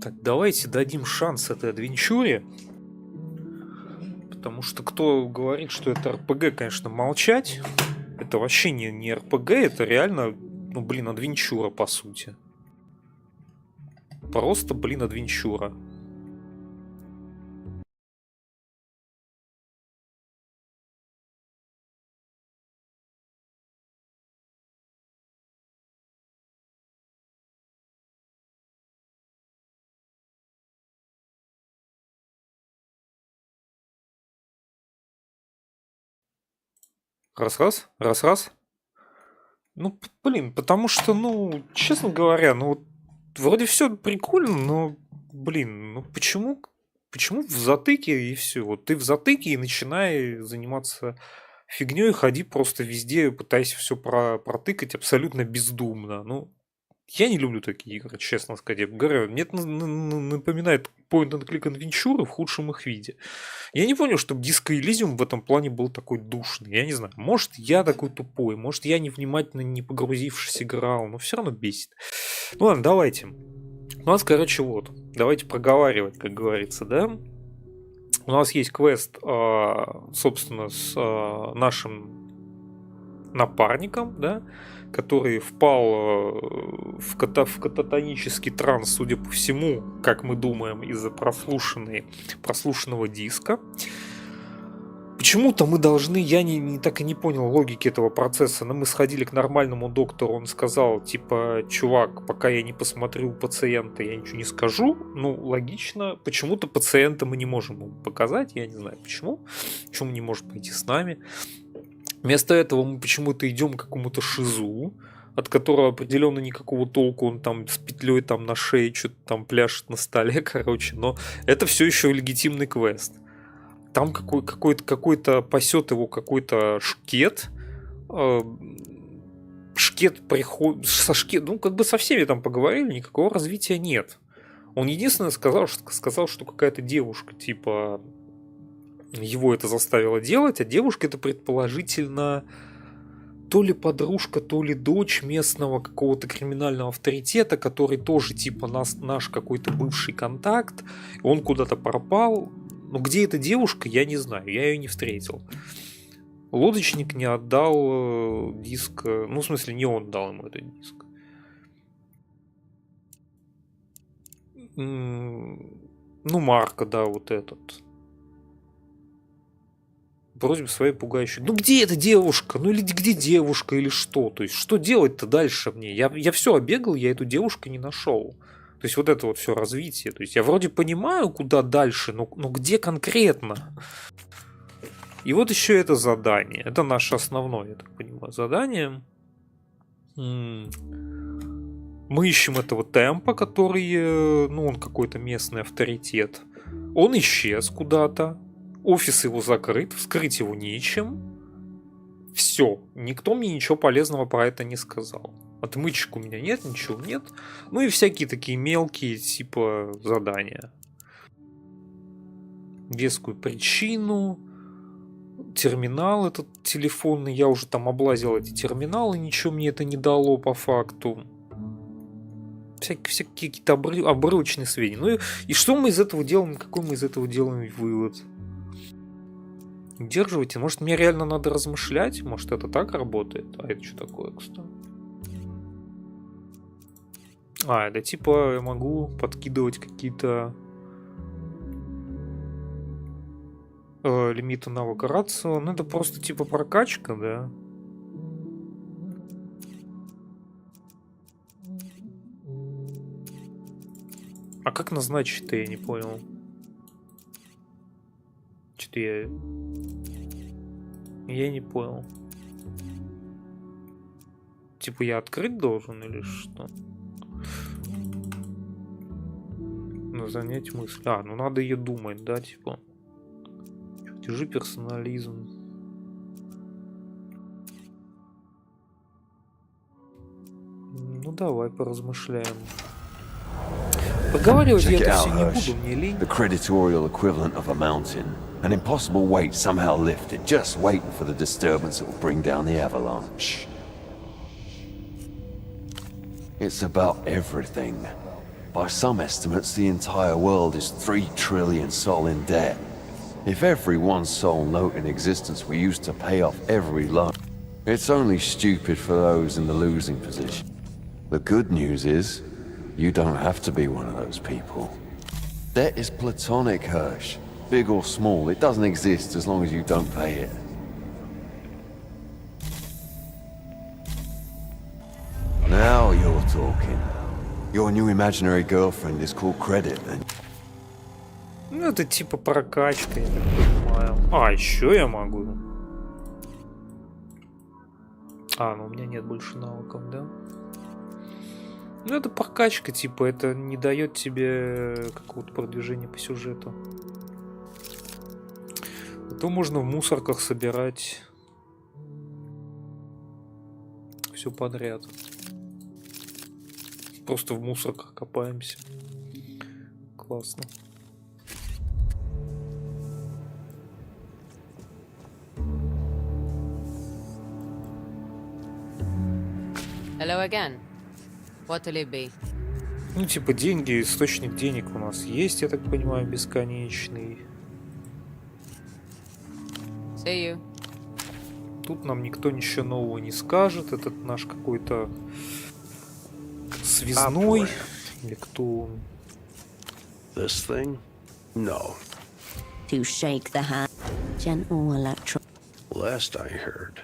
Так, давайте дадим шанс этой адвенчуре. Потому что кто говорит, что это РПГ, конечно, молчать. Это вообще не РПГ, это реально, ну, блин, адвенчура, по сути. Просто, блин, адвенчура. Раз-раз, раз-раз. Ну, блин, потому что, ну, честно говоря, ну, вот вроде все прикольно, но, блин, ну почему в затыке и все? Вот ты в затыке и начинай заниматься фигней, ходи просто везде, пытайся все протыкать абсолютно бездумно. Ну, я не люблю такие игры, честно сказать. Я говорю, мне это напоминает point-and-click адвенчуры в худшем их виде. Я не понял, чтобы Disco Elysium в этом плане был такой душный. Я не знаю, может, я такой тупой, может, я невнимательно, не погрузившись играл, но все равно бесит. Ну ладно, давайте. У нас, короче, вот. Давайте проговаривать, как говорится, да? У нас есть квест, собственно, с нашим напарником, да, который впал в кататонический транс, судя по всему, как мы думаем, из-за прослушанного диска. Почему-то мы должны, я так и не понял логики этого процесса, но мы сходили к нормальному доктору, он сказал, типа, чувак, пока я не посмотрю пациента, я ничего не скажу. Ну, логично, почему-то пациента мы не можем ему показать, я не знаю почему он не может пойти с нами. Вместо этого мы почему-то идем к какому-то шизу, от которого определенно никакого толку, он там с петлей там на шее что-то там пляшет на столе, короче, но это все еще легитимный квест. Там какой-то пасет его какой-то шкет. Шкет приходит... Ну, как бы со всеми там поговорили, никакого развития нет. Он единственное сказал, что какая-то девушка, типа, его это заставило делать, а девушка это предположительно то ли подружка, то ли дочь местного какого-то криминального авторитета, который тоже, типа, наш какой-то бывший контакт. Он куда-то пропал. Но где эта девушка, я не знаю, я ее не встретил. Лодочник не отдал диск, ну, в смысле, не он дал ему этот диск. Ну, Марка, да, вот этот. Просьба своей пугающей. Ну, где эта девушка? Ну, или где девушка, или что? То есть, что делать-то дальше мне? Я все обегал, я эту девушку не нашел. То есть вот это вот все развитие. То есть я вроде понимаю, куда дальше, но где конкретно? И вот еще это задание. Это наше основное, я так понимаю, задание. Мы ищем этого темпа, который, ну, он какой-то местный авторитет. Он исчез куда-то. Офис его закрыт, вскрыть его нечем. Все. Никто мне ничего полезного про это не сказал. Отмычек у меня нет, ничего нет. Ну и всякие такие мелкие типа задания. Вескую причину. Терминал этот телефонный. Я уже там облазил эти терминалы. Ничего мне это не дало по факту. Всякие какие-то обрывочные сведения. Ну и что мы из этого делаем? Какой мы из этого делаем вывод? Удерживайте. Может, мне реально надо размышлять? Может, это так работает? А это что такое, кстати? Это типа я могу подкидывать какие-то лимиты навыка рацио. Ну, это просто типа прокачка, да? А как назначить-то, я не понял. Что-то я не понял. Типа я открыть должен или что? Ну, занять мысль. Ну надо ее думать, да, типа. Держи персонализм. Ну давай поразмышляем. Поговаривать я это все не буду, мне лень. The creditorial equivalent of a mountain. An impossible weight somehow lifted, just waiting for the disturbance that will bring down the avalanche. It's about everything. By some estimates, the entire world is 3 trillion sol in debt. If every one sol note in existence were used to pay off every loan, it's only stupid for those in the losing position. The good news is, you don't have to be one of those people. Debt is platonic, Hirsch. Big or small, it doesn't exist as long as you don't pay it. Now you're talking. Your new imaginary girlfriend is called Credit, then. Ну, это типа прокачка, я так понимаю. А, еще я могу. А, ну у меня нет больше навыков, да? Ну, это прокачка, типа, это не дает тебе какого-то продвижения по сюжету. А то можно в мусорках собирать все подряд. Просто в мусорках копаемся. Классно. Hello again. What will it be? Ну, типа, деньги, источник денег у нас есть, я так понимаю, бесконечный. See you. Тут нам никто ничего нового не скажет. Этот наш какой-то связной. Или кто он? This thing? No. To shake the hand. Gentle electro. Last I heard,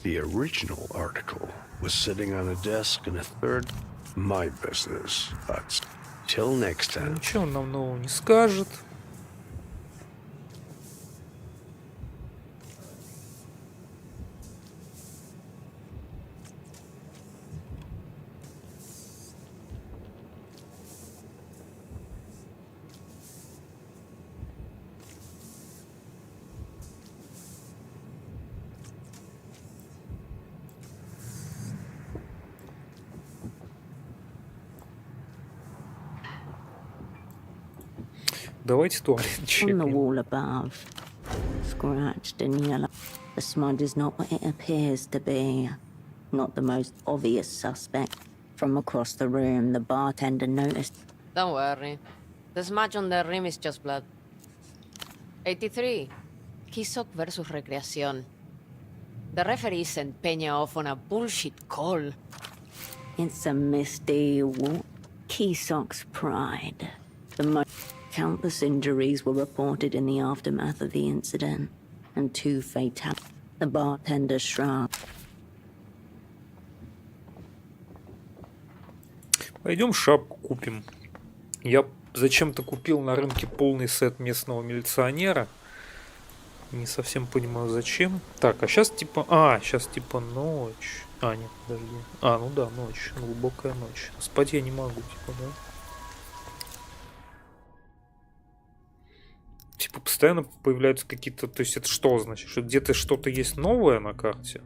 the original article was sitting on a desk in a third. My business. But till next time. Ничего он нам нового не скажет. Давайте туалет On the чекнем. wall above. Scratched in yellow. The smudge is not what it appears to be. Not the most obvious suspect. From across the room, the bartender noticed. Don't worry. The smudge on the rim is just blood. 83. Kisok versus Recreación. The referee sent Peña off on a bullshit call. It's a misty walk. Keysok's pride. The most countless injuries were reported in the aftermath of the incident, and 2 fatalities. The bartender shrugged. Пойдем шапку купим. Я зачем-то купил на рынке полный сет местного милиционера. Не совсем понимаю зачем. Так, а сейчас типа... сейчас типа ночь. Нет, подожди. Ну да, ночь. Глубокая ночь. Спать я не могу, типа, да? Типа постоянно появляются какие-то... То есть это что значит? Что где-то что-то есть новое на карте?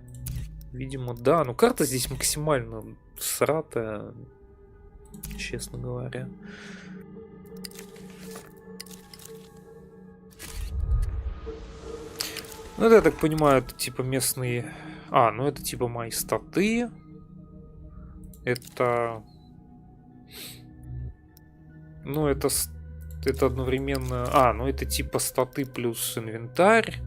Видимо, да. Но карта здесь максимально сратая. Честно говоря. Ну, это, я так понимаю, это типа местные... ну это типа мои статы. Это... Ну, это одновременно... ну это типа статы плюс инвентарь.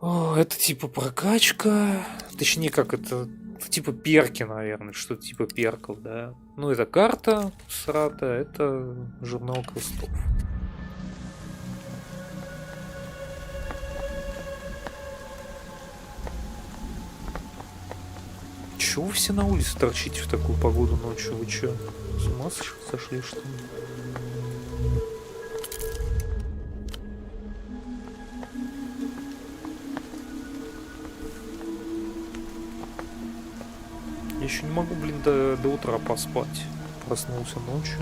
Это типа прокачка. Точнее, как это... Типа перки, наверное. Что-то типа перков, да. Ну, это карта срата. Это журнал крестов. Чего вы все на улице торчите в такую погоду ночью? Вы чё, с ума сошли, что ли? Я еще не могу, блин, до утра поспать. Проснулся ночью.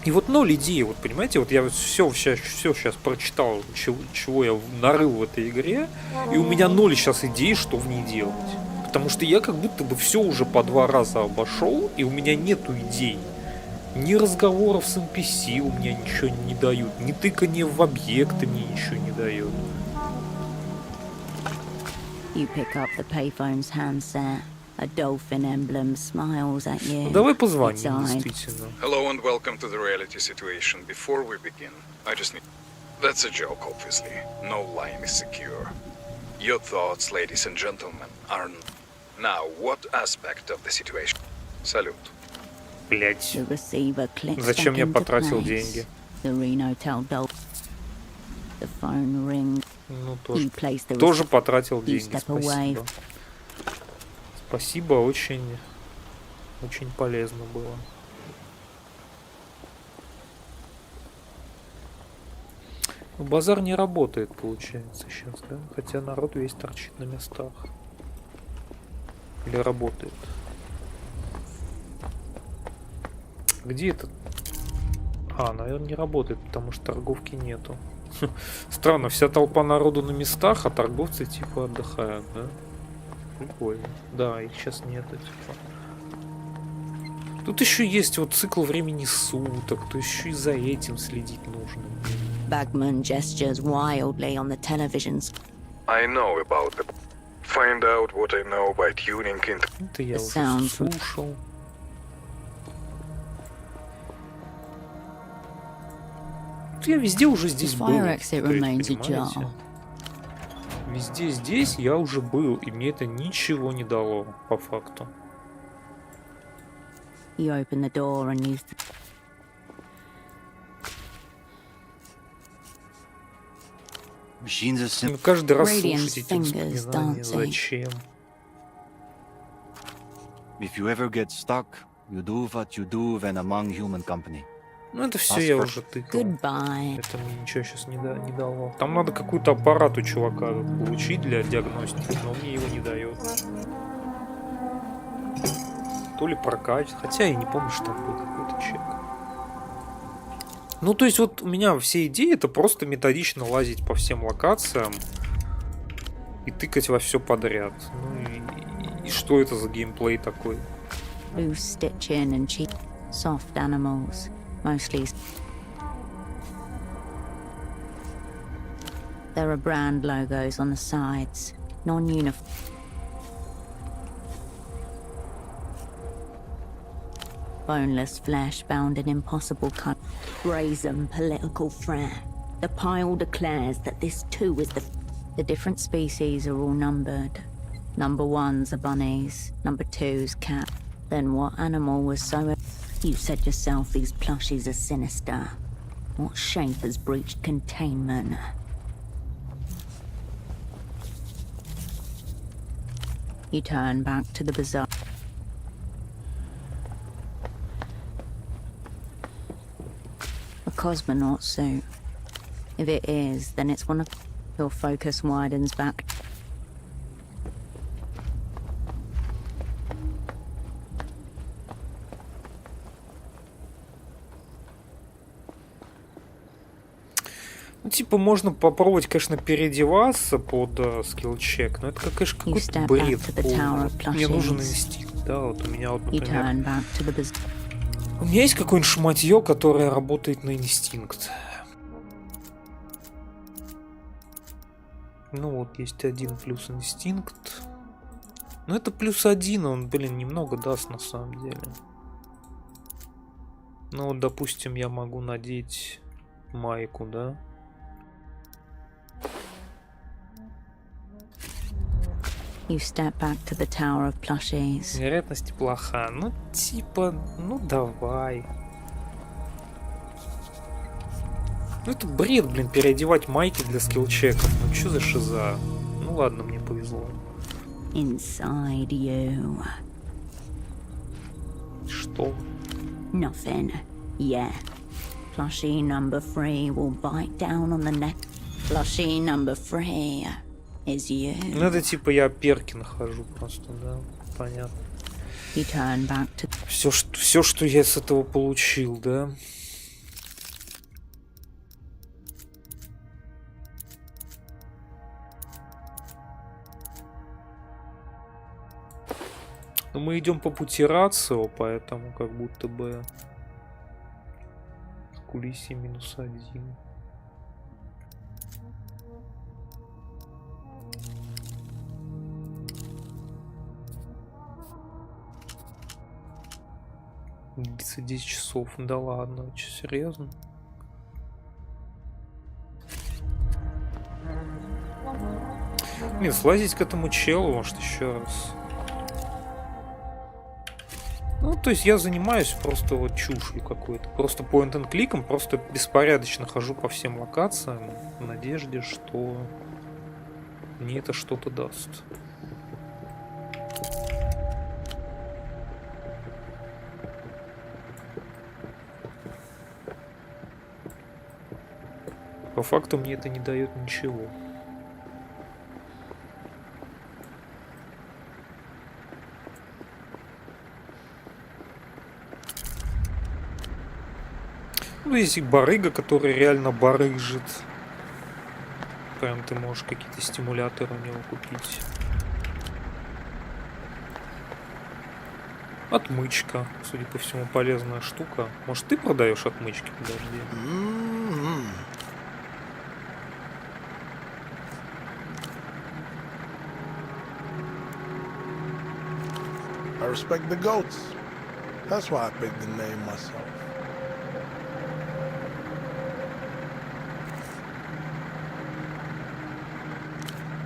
И вот ноль идей, вот понимаете, вот я все сейчас прочитал, чего я нарыл в этой игре, и у меня ноль сейчас идей, что в ней делать. Потому что я как будто бы все уже по 2 раза обошел, и у меня нету идей. Ни разговоров с NPC у меня ничего не дают, ни тыкания в объекты мне ничего не дают. You pick up the payphone's handset. A dolphin emblem smiles at you. Ну, давай Its позвоним, eyes действительно. Hello and welcome to the reality situation. Before we begin, I just need... That's a joke, obviously. No line is secure. Your thoughts, ladies and gentlemen, are... Now, what aspect of the situation? Salute. Блять. the receiver clicks Зачем back я into потратил place. деньги? The Reno tell Dolphin. The phone rings. Ну, You тоже, place the тоже receiver. потратил You деньги, step away. спасибо. Спасибо, очень полезно было. Ну, базар не работает, получается, сейчас, да? Хотя народ весь торчит на местах. Или работает? Где этот? А, наверное, не работает, потому что торговки нету. Странно, вся толпа народу на местах, а торговцы типа отдыхают, да? Прикольно. Да, их сейчас нету, типа. Тут еще есть вот цикл времени суток, то еще и за этим следить нужно. Bagman gestures wildly on the television screen. I know about it. Find out what I know by tuning into... Это я The уже sound. слушал. Я везде уже здесь был. Fire exit то есть, remains ajar. понимаете? Везде здесь я уже был, и мне это ничего не дало, по факту. You open the door and use the... Machines are simple. Ну, каждый раз Radiant's слушать эти fingers воспоминания. dancing. Зачем? If you ever get stuck, you do what you do when among human company. Ну, это все я уже тыкал. Goodbye. Это мне ничего сейчас не дало. Там надо какой-то аппарат у чувака получить для диагностики, но он мне его не дает. То ли прокачать, хотя я не помню, что там был какой-то чек. Ну, то есть вот у меня все идеи это просто методично лазить по всем локациям и тыкать во все подряд. Ну и что это за геймплей такой? Loose stitching and cheap soft animals. Mostly. There are brand logos on the sides. Non-uniform. Boneless flesh bound in impossible cut. Brazen political threat. The pile declares that this too is the different species are all numbered. Number ones are bunnies. Number twos cat. Then what animal was so... You said yourself these plushies are sinister. What shape has breached containment? You turn back to the bazaar. A cosmonaut suit. If it is, then it's one of... Your focus widens back. Ну, типа, можно попробовать, конечно, переодеваться под скилл-чек, но это, конечно, какой-то бред полный. Вот мне нужен инстинкт, да, вот у меня вот, например... У меня есть какое-нибудь шматье, которое работает на инстинкт. Ну вот, есть 1 плюс инстинкт. Ну это +1, он, блин, немного даст на самом деле. Ну вот, допустим, я могу надеть майку, да? You step back to the tower of plushies. Вероятность плоха. Ну, типа, ну давай. Ну это бред, блин, переодевать майки для скилл-чеков. Ну что за шиза? Ну ладно, мне повезло. Inside you. Что? Nothing. Yeah. Plushie number 3 will bite down on the neck. Plushie number 3 is you. Ну это типа я перки нахожу просто, да? Понятно. You turn back to... Все, что я с этого получил, да? Но мы идем по пути рацио, поэтому как будто бы кулиси -1. длится 10 часов. Да ладно, че, серьезно? Нет, слазить к этому челу, может, еще раз. Ну, то есть я занимаюсь просто вот чушью какой-то. Просто point-and-кликом, просто беспорядочно хожу по всем локациям в надежде, что мне это что-то даст. По факту мне это не дает ничего. Ну, есть и барыга, который реально барыжит. Прям ты можешь какие-то стимуляторы у него купить. Отмычка, судя по всему, полезная штука. Может, ты продаешь отмычки? Подожди. I respect the goats. That's why I picked the name myself.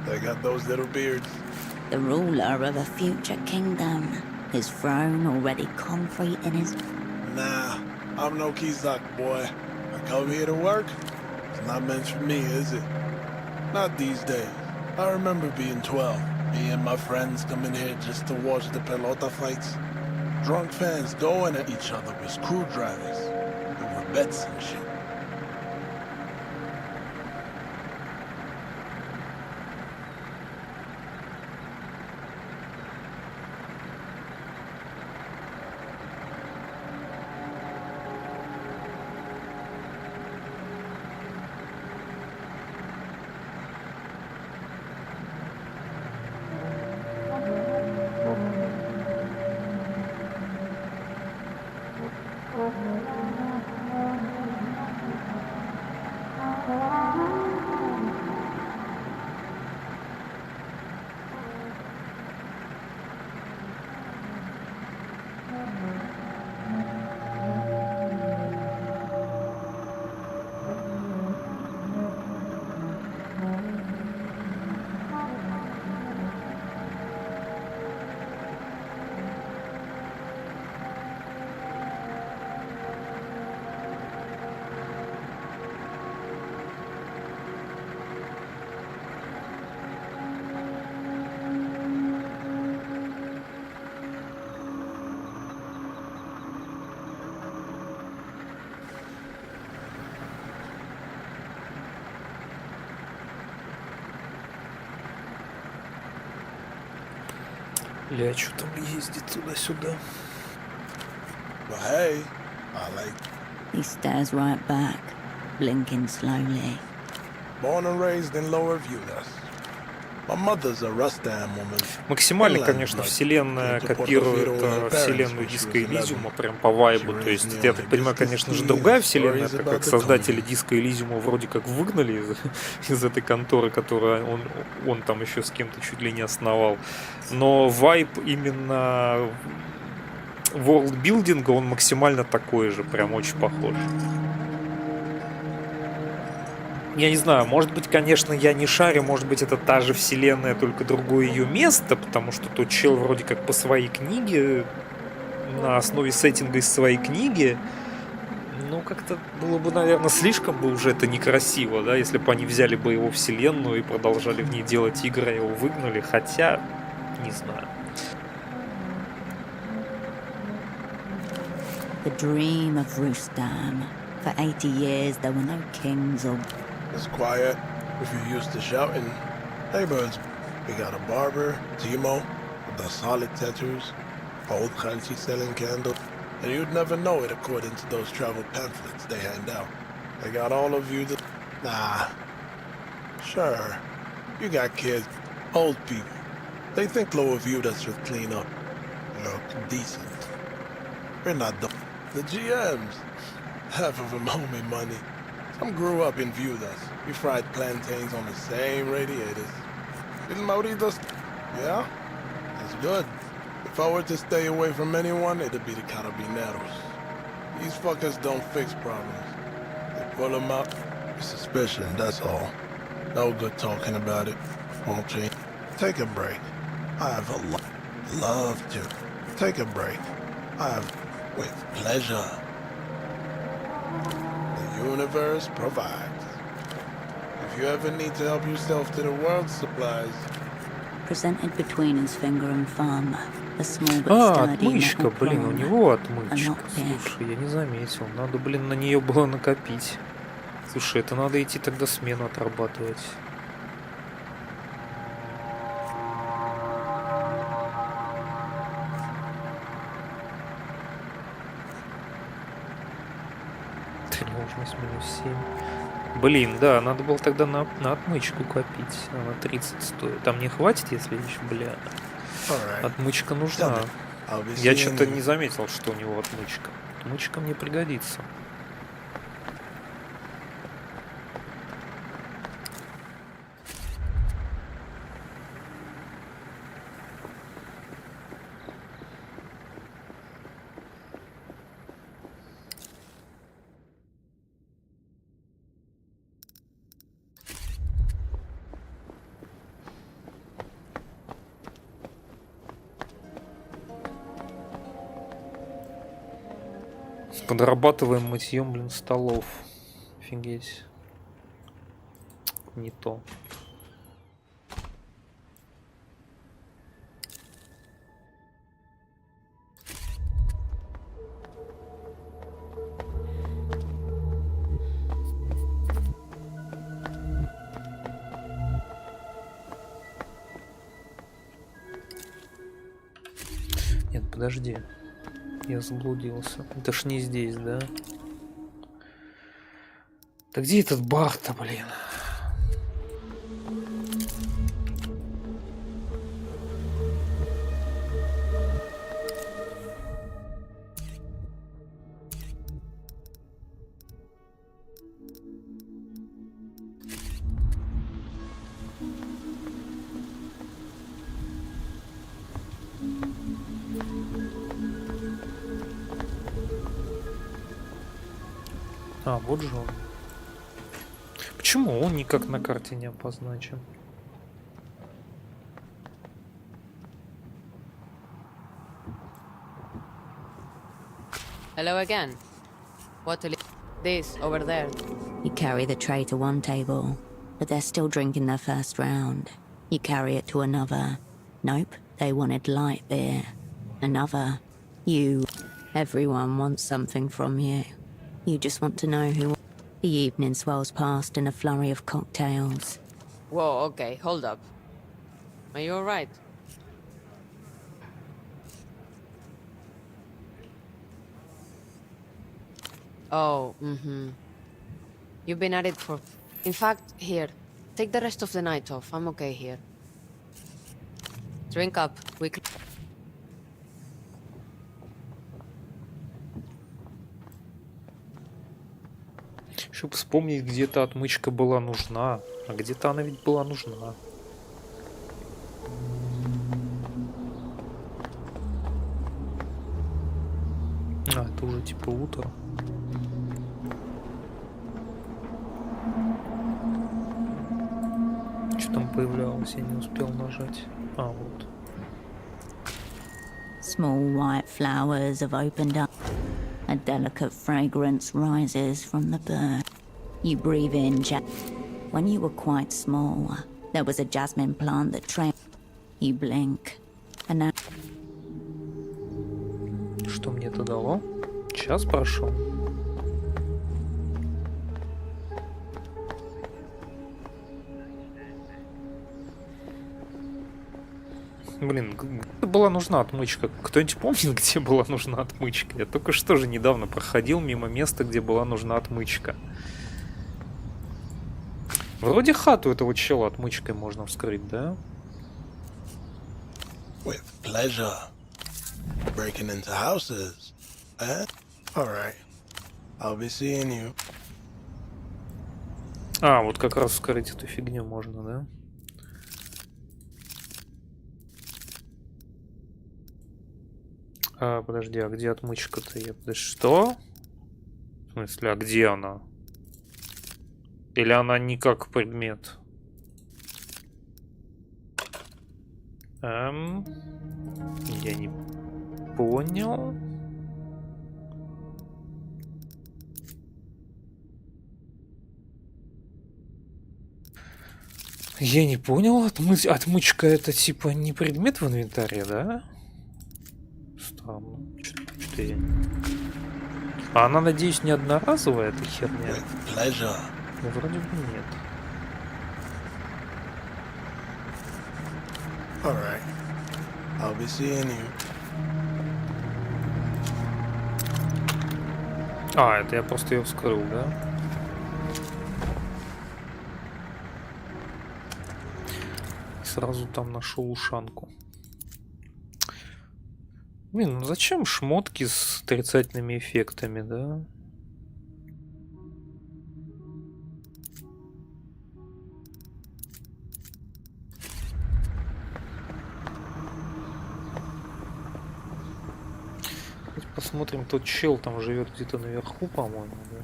They got those little beards. The ruler of a future kingdom. His throne already concrete in his... Nah, I'm no Kizak boy. I come here to work. It's not meant for me, is it? Not these days. I remember being 12. Me and my friends coming here just to watch the pelota fights. Drunk fans going at each other with screwdrivers. There were bets and shit. Бля, что там ездит туда-сюда? But hey, I like... He stares right back, blinking slowly. Born and raised in Lower Vudas. My mother's a Rustam woman. Максимально, конечно, вселенная копирует вселенную Диска Элизиума прям по вайбу. То есть, я так понимаю, конечно же, другая вселенная, так как создатели Диска Элизиума вроде как выгнали из этой конторы, которую он там еще с кем-то чуть ли не основал. Но вайб именно ворлдбилдинга, он максимально такой же, прям очень похож. Я не знаю, может быть, конечно, я не шарю, может быть, это та же вселенная, только другое ее место, потому что тот чел вроде как по своей книге, на основе сеттинга из своей книги, ну, как-то было бы, наверное, слишком бы уже это некрасиво, да, если бы они взяли бы его вселенную и продолжали в ней делать игры, а его выгнали, хотя, не знаю. The dream of Rustam. For 80 years there were no kings or... It's quiet. If you're used to shouting. Hey, birds. We got a barber, Timo, with the solid tattoos, old Khanchi selling candles, and you'd never know it according to those travel pamphlets they hand out. They got all of you that... Nah. Sure. You got kids, old people. They think Lower Vudas will clean up. Look decent. We're not the GMs. Half of them owe me money. Some grew up in Vudas. We fried plantains on the same radiators. Didn't Mauritos? Yeah? It's good. If I were to stay away from anyone, it'd be the carabineros. These fuckers don't fix problems. They pull them out with suspicion, that's all. No good talking about it. Won't change. Take a break. I have a love to. Take a break. I have with pleasure. The universe provides. If you ever need to help yourself to the world's supplies, Presented between his finger and thumb, a small but sturdy отмычка, metal блин, у prong, него a отмычка. lockpick. Слушай, я не заметил. Надо, блин, на нее было накопить. Слушай, это надо идти тогда смену отрабатывать. Тревожность -7. Блин, да, надо было тогда на отмычку копить. Она 30 стоит. Там не хватит, если еще, бля. alright. Отмычка нужна. I'll be Я seeing что-то you. не заметил, что у него отмычка. Отмычка мне пригодится. Подрабатываем мытьем, блин, столов. Офигеть. Не то. Нет, подожди. Я заблудился. Это ж не здесь, да? Да где этот бар-то, блин? А, вот же он. Почему он никак на карте не обозначен? Hello again. What to this over there? You carry the tray to one table, but they're still drinking their first round. You carry it to another. Nope, they wanted light beer. Another. You. Everyone wants something from you. You just want to know who. The evening swells past in a flurry of cocktails. Whoa, okay, hold up. Are you alright? Oh, You've been at it for... In fact, here. Take the rest of the night off. I'm okay here. Drink up, quickly. Чтобы вспомнить, где-то отмычка была нужна. А где-то она ведь была нужна. А, это уже типа утро. Что там появлялось? Я не успел нажать. А, вот. Small white flowers have opened up. A delicate fragrance rises from the bird. You breathe in When you were quite small, there was a jasmine plant that trained. You blink, and now... Что мне это дало? Час прошел. Блин, где была нужна отмычка? Кто-нибудь помнит, где была нужна отмычка? Я только что же недавно проходил мимо места, где была нужна отмычка. Вроде хату этого чела отмычкой можно вскрыть, да? With pleasure. Breaking into houses. Eh? Alright. I'll be seeing you. А, вот как раз вскрыть эту фигню можно, да? Подожди, а где отмычка-то? Что? В смысле, а где она? Или она не как предмет? Я не понял. Я не понял. Отмычка это типа не предмет в инвентаре, да? Странно. Что я... А она, надеюсь, не одноразовая эта херня? With pleasure. Ну, вроде бы нет. Alright. I'll be seeing you. А, это я просто ее вскрыл, да? Сразу там нашел ушанку. Блин, ну зачем шмотки с отрицательными эффектами, да? Давайте посмотрим, тот чел там живет где-то наверху, по-моему, да?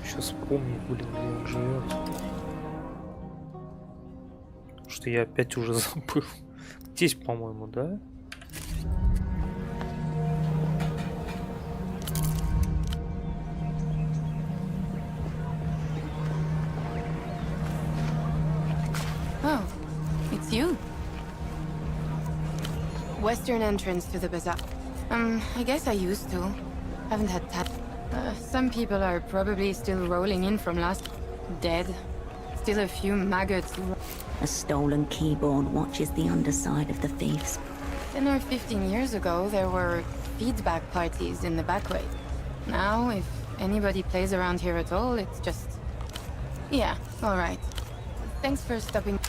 Сейчас вспомнить, блин, где он живет. Что я опять уже забыл. Здесь, по-моему, да? Oh, it's you. Western entrance to the bazaar. I guess I used to. Haven't had that. Some people are probably still rolling in from last... dead. Still a few maggots. A stolen keyboard watches the underside of the thieves. 10 or 15 years ago, there were feedback parties in the back way. Now, if anybody plays around here at all, it's just... Yeah, alright. Thanks for stopping.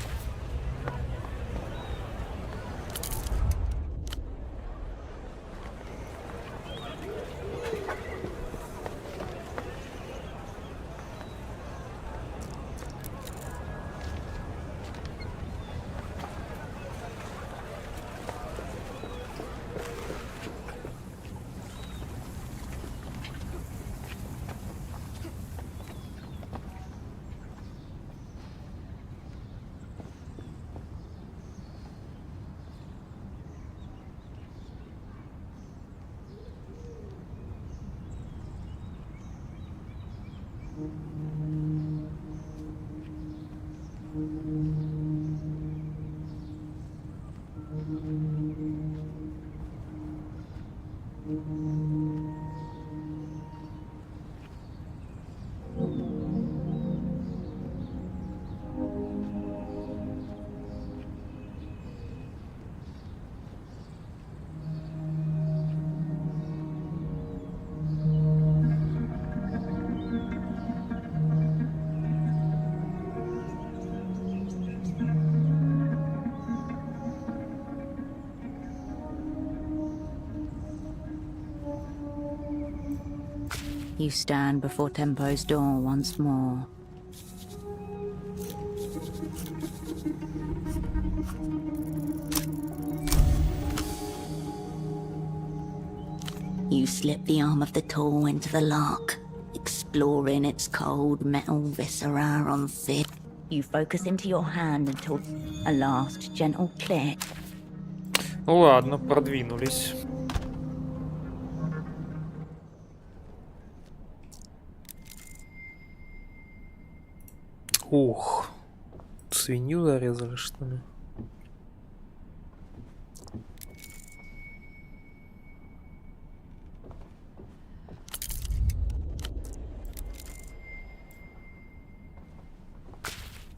You stand before Tempo's door once more. You slip the arm of the tool into the lock, exploring its cold metal viscera on fit. You focus into your hand until a last gentle click. Ну ладно, продвинулись. Ух, свинью зарезали, что ли?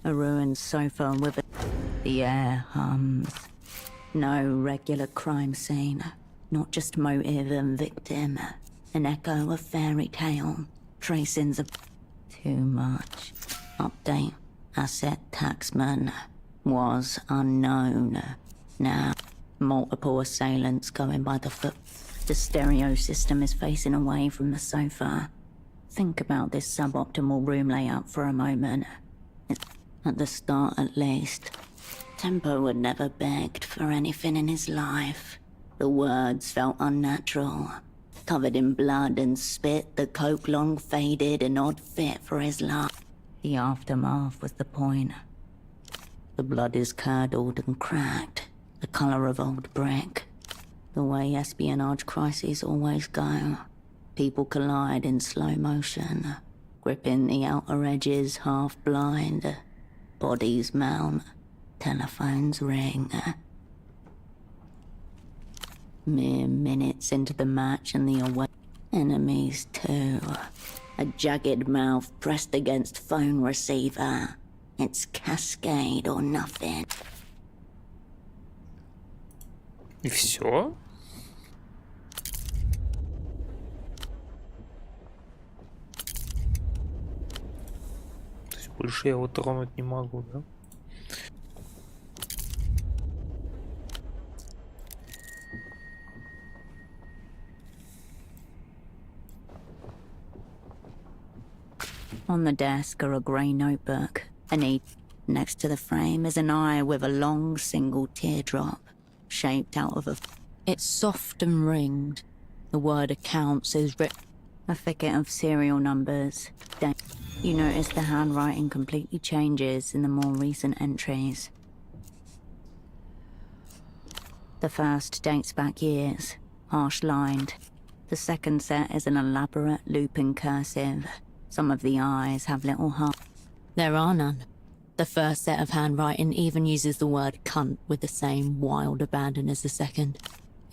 A ruined sofa with the air hums. No regular crime scene, not just motive and victim. An echo of fairy tale, tracings of too much. Update. Asset taxman was unknown. Now, multiple assailants going by the foot. The stereo system is facing away from the sofa. Think about this suboptimal room layout for a moment. At the start, at least. Tempo had never begged for anything in his life. The words felt unnatural. Covered in blood and spit, the coke long faded and odd fit for his life. The aftermath was the point. The blood is curdled and cracked, the colour of old brick. The way espionage crises always go. People collide in slow motion, gripping the outer edges half blind. Bodies mount, telephones ring. Mere minutes into the match and the away. Enemies too. A jagged mouth pressed against phone receiver. It's Cascade or nothing. И все? То есть больше я его тронуть не могу, да? On the desk are a grey notebook. Next to the frame is an eye with a long single teardrop, shaped out of a... It's soft and ringed. The word accounts is written. A thicket of serial numbers. You notice the handwriting completely changes in the more recent entries. The first dates back years, harsh-lined. The second set is an elaborate looping cursive. Some of the eyes have little hearts. There are none. The first set of handwriting even uses the word cunt with the same wild abandon as the second.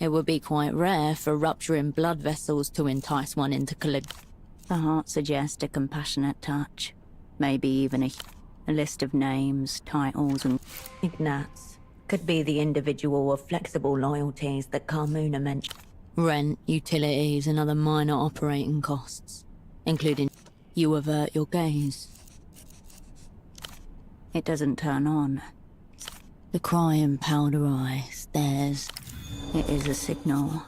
It would be quite rare for rupturing blood vessels to entice one into collision. The heart suggests a compassionate touch. Maybe even a list of names, titles, and... Ignatz could be the individual of flexible loyalties that Carmuna mentioned. Rent, utilities, and other minor operating costs, including... You avert your gaze. It doesn't turn on. The crying powder eye stares. It is a signal.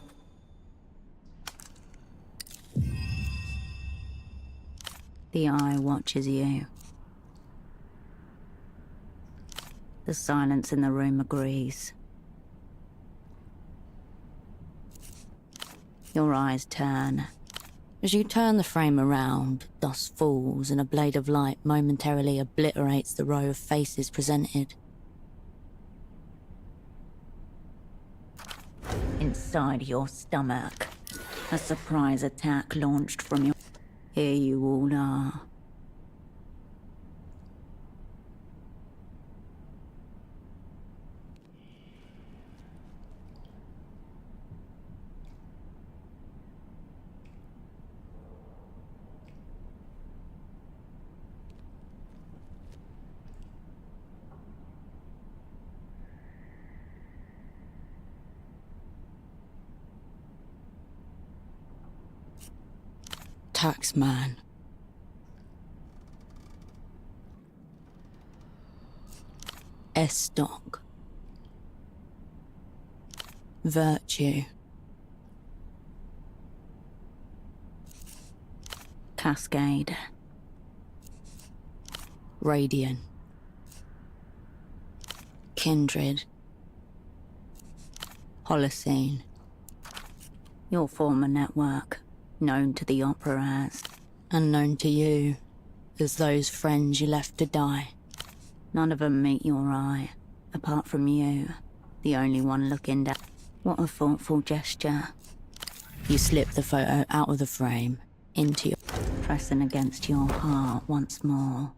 The eye watches you. The silence in the room agrees. Your eyes turn. As you turn the frame around, dust falls and a blade of light momentarily obliterates the row of faces presented. Inside your stomach, a surprise attack launched from your... Here you all are. Taxman. S-Dog. Virtue. Cascade. Radiant. Kindred. Holocene. Your former network. Known to the Opera as, unknown to you, as those friends you left to die. None of them meet your eye, apart from you, the only one looking down. What a thoughtful gesture. You slip the photo out of the frame, into your... pressing against your heart once more.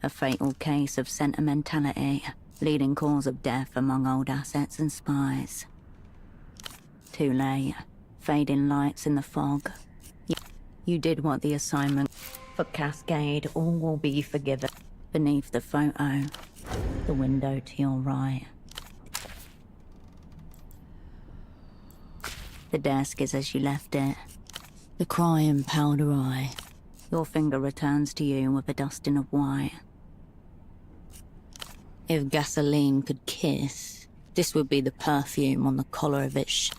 A fatal case of sentimentality, leading cause of death among old assets and spies. Too late. Fading lights in the fog. You did what the assignment... For Cascade, all will be forgiven. Beneath the photo, the window to your right. The desk is as you left it. The crying powder eye. Your finger returns to you with a dusting of white. If gasoline could kiss, this would be the perfume on the collar of its...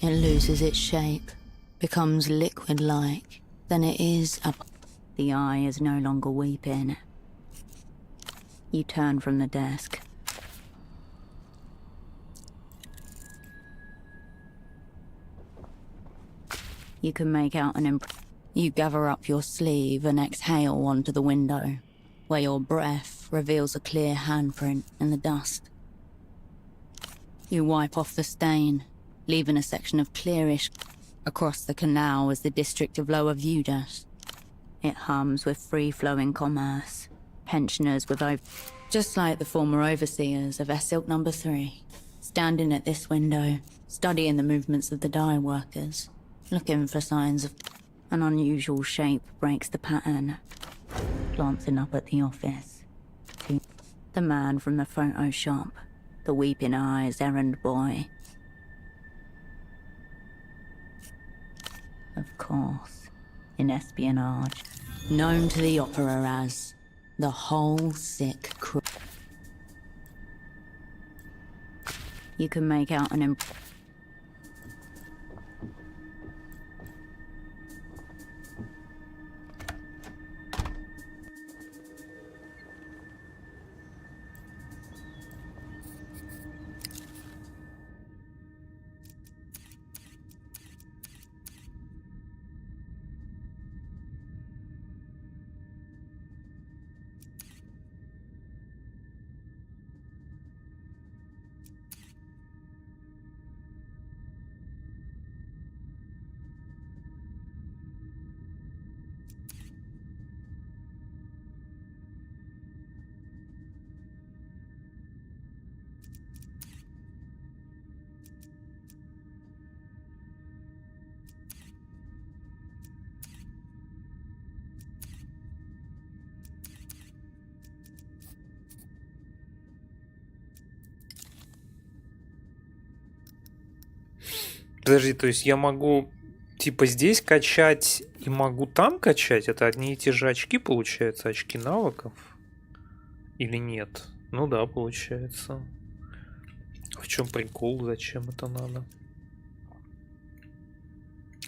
It loses its shape, becomes liquid-like, then it is up. The eye is no longer weeping. You turn from the desk. You can make out an You gather up your sleeve and exhale onto the window, where your breath reveals a clear handprint in the dust. You wipe off the stain, leaving a section of clearish. Across the canal is the district of Lower Vudas. It hums with free-flowing commerce, pensioners with just like the former overseers of Silk Number 3, standing at this window, studying the movements of the dye workers, looking for signs of an unusual shape breaks the pattern. Glancing up at the office, the man from the photo shop, the weeping eyes errand boy. Of course, in espionage, known to the opera as the whole sick crew. You can make out an Подожди, то есть я могу типа здесь качать и могу там качать? Это одни и те же очки, получается, очки навыков? Или нет? Ну да, получается. В чем прикол? Зачем это надо?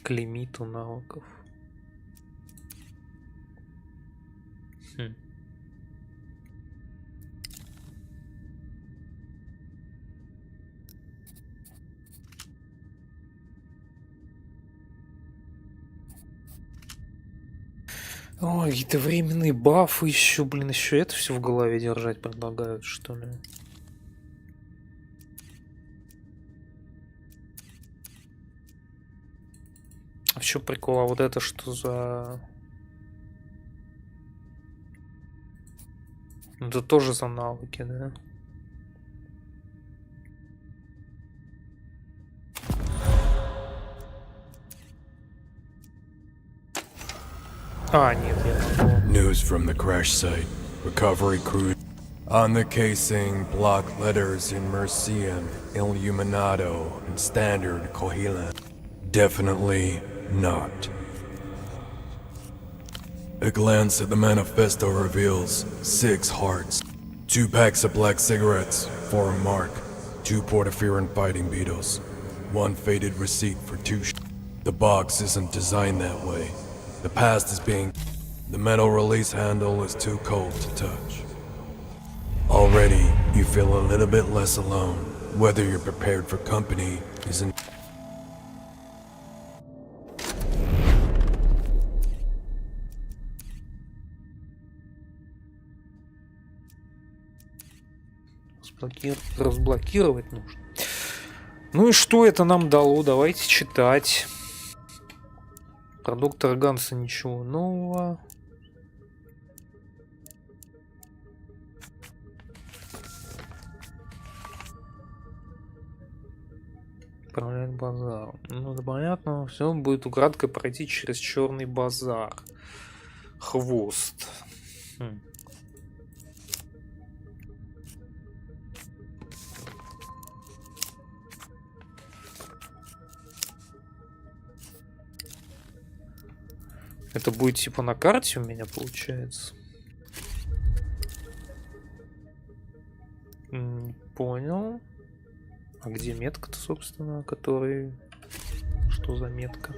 К лимиту навыков. Ой, какие-то временные бафы еще, блин, еще это все в голове держать предлагают, что ли? А в чем прикол? А вот это что за... Это тоже за навыки, да? А, нет, я могу. News from the crash site. Recovery crew. On the casing, block letters in Mercian, Illuminato, and Standard Cohilan. Definitely not. A glance at the manifesto reveals 6 hearts, 2 packs of black cigarettes, 4 a mark, 2 portaferin fighting beetles, 1 faded receipt for 2 The box isn't designed that way. The past is being... The metal release handle is too cold to touch. Already, you feel a little bit less alone. Whether you're prepared for company isn't... Разблокировать нужно. Ну и что это нам дало? Давайте читать. Про доктора Ганса ничего нового. Управлять базаром. Ну, это понятно. Все будет украдкой пройти через черный базар. Хвост. Это будет типа на карте у меня получается. Понял. А где метка-то, собственно, который... Что за метка?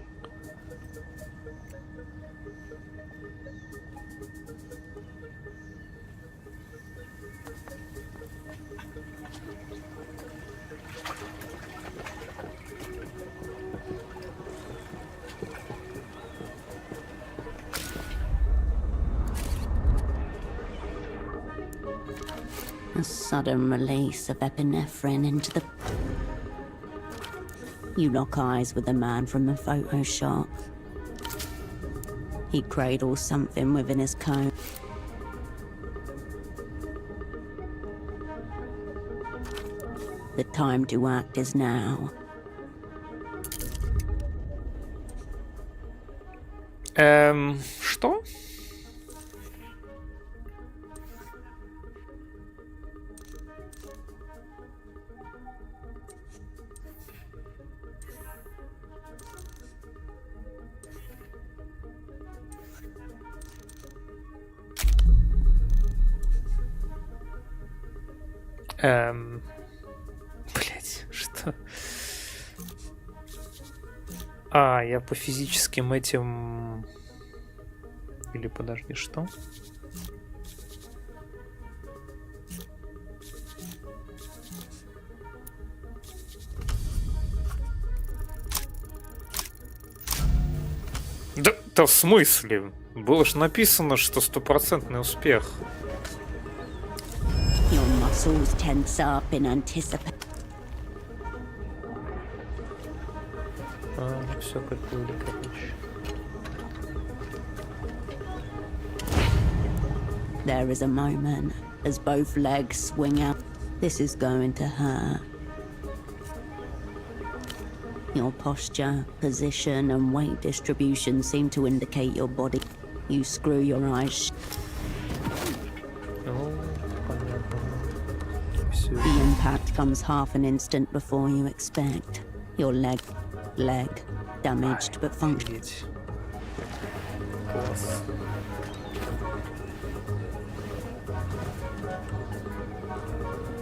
A sudden release of epinephrine into the... You lock eyes with the man from the photo shop. He cradles something within his coat. The time to act is now. Что? Блять, что? А, я по физическим этим... Или подожди, что? Да в смысле? Было ж написано, что 100% успех. Your muscles tense up in anticipation. Все приплыли, короче. There is a moment as both legs swing out. This is going to hurt. Your posture, position, and weight distribution seem to indicate your body. You screw your eyes. The impact comes half an instant before you expect. Your leg damaged but functional. Класс.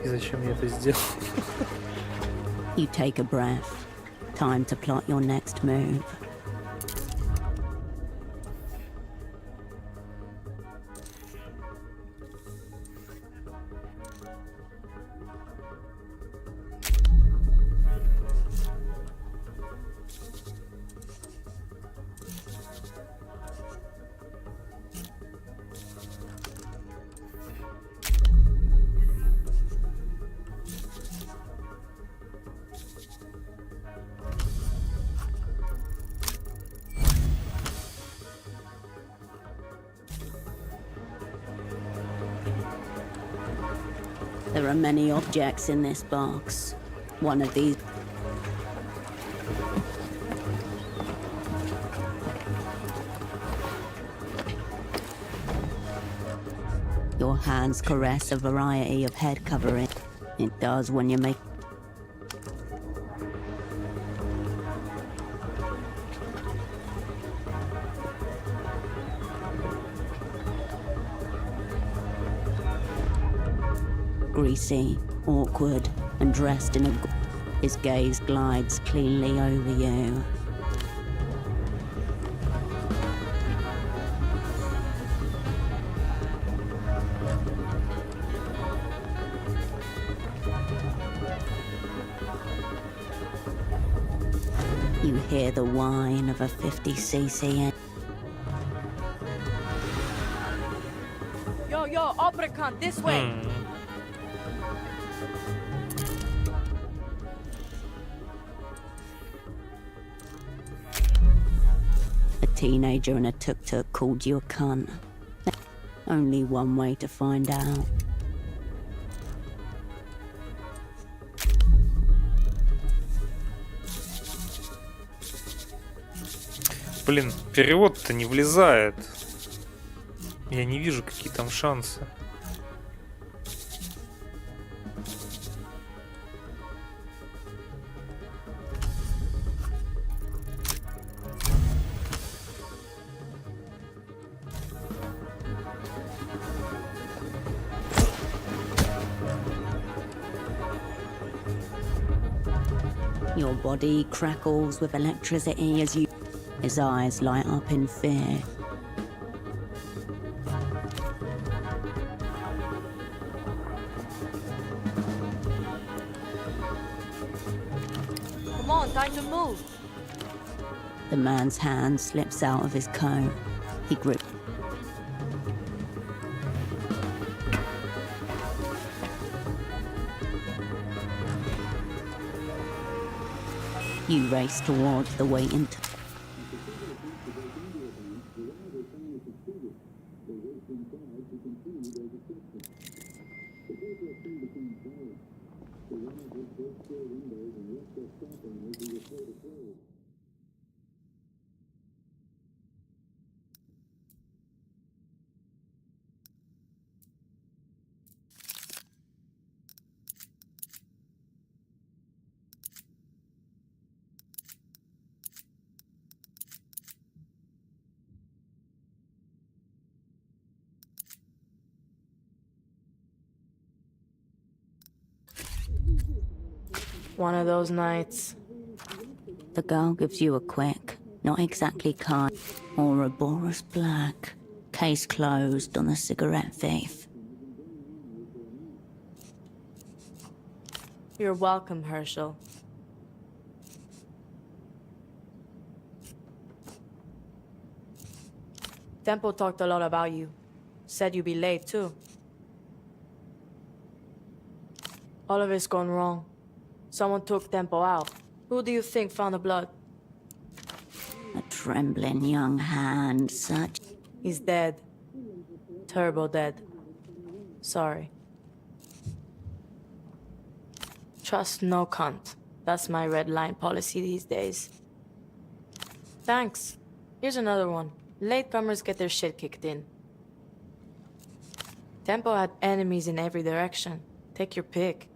И зачем я это сделал? You take a breath. Time to plot your next move. There are many objects in this box. One of these... Your hands caress a variety of head covering. It does when you make... Greasy, awkward, and dressed in a... His gaze glides cleanly over you. You hear the whine of a 50cc. Yo, Obricon, this way! A teenager in a tuk-tuk called you a cunt. Only one way to find out. Блин, перевод-то не влезает. Я не вижу, какие там шансы. Your body crackles with electricity as you... His eyes light up in fear. Come on, time to move! The man's hand slips out of his coat. He grips... You race towards the waiting. One of those nights. The girl gives you a quick, not exactly kind, or a Boris Black. Case closed on the cigarette thief. You're welcome, Herschel. Tempo talked a lot about you. Said you'd be late, too. All of it's gone wrong. Someone took Tempo out. Who do you think found the blood? A trembling young hand, such. He's dead. Turbo dead. Sorry. Trust no cunt. That's my red line policy these days. Thanks. Here's another one. Latecomers get their shit kicked in. Tempo had enemies in every direction. Take your pick.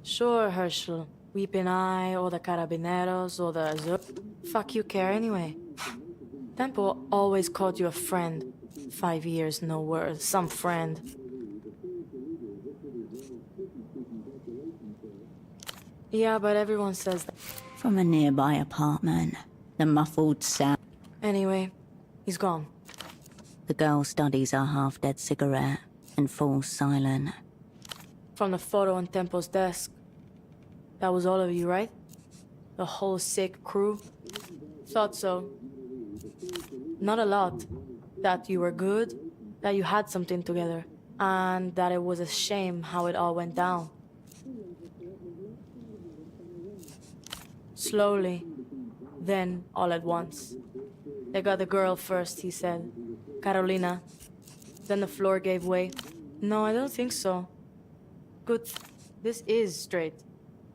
Sure, Herschel. Weeping Eye, or the Carabineros, or the Azur. Fuck you care anyway. Tempo always called you a friend. 5 years, no word. Some friend. Yeah, but everyone says that. From a nearby apartment, the muffled sound. Anyway, he's gone. The girl studies her half-dead cigarette and falls silent. From the photo on Tempo's desk. That was all of you, right? The whole sick crew? Thought so. Not a lot. That you were good, that you had something together, and that it was a shame how it all went down. Slowly, then all at once. They got the girl first, he said. Carolina. Then the floor gave way. No, I don't think so. Good. This is straight.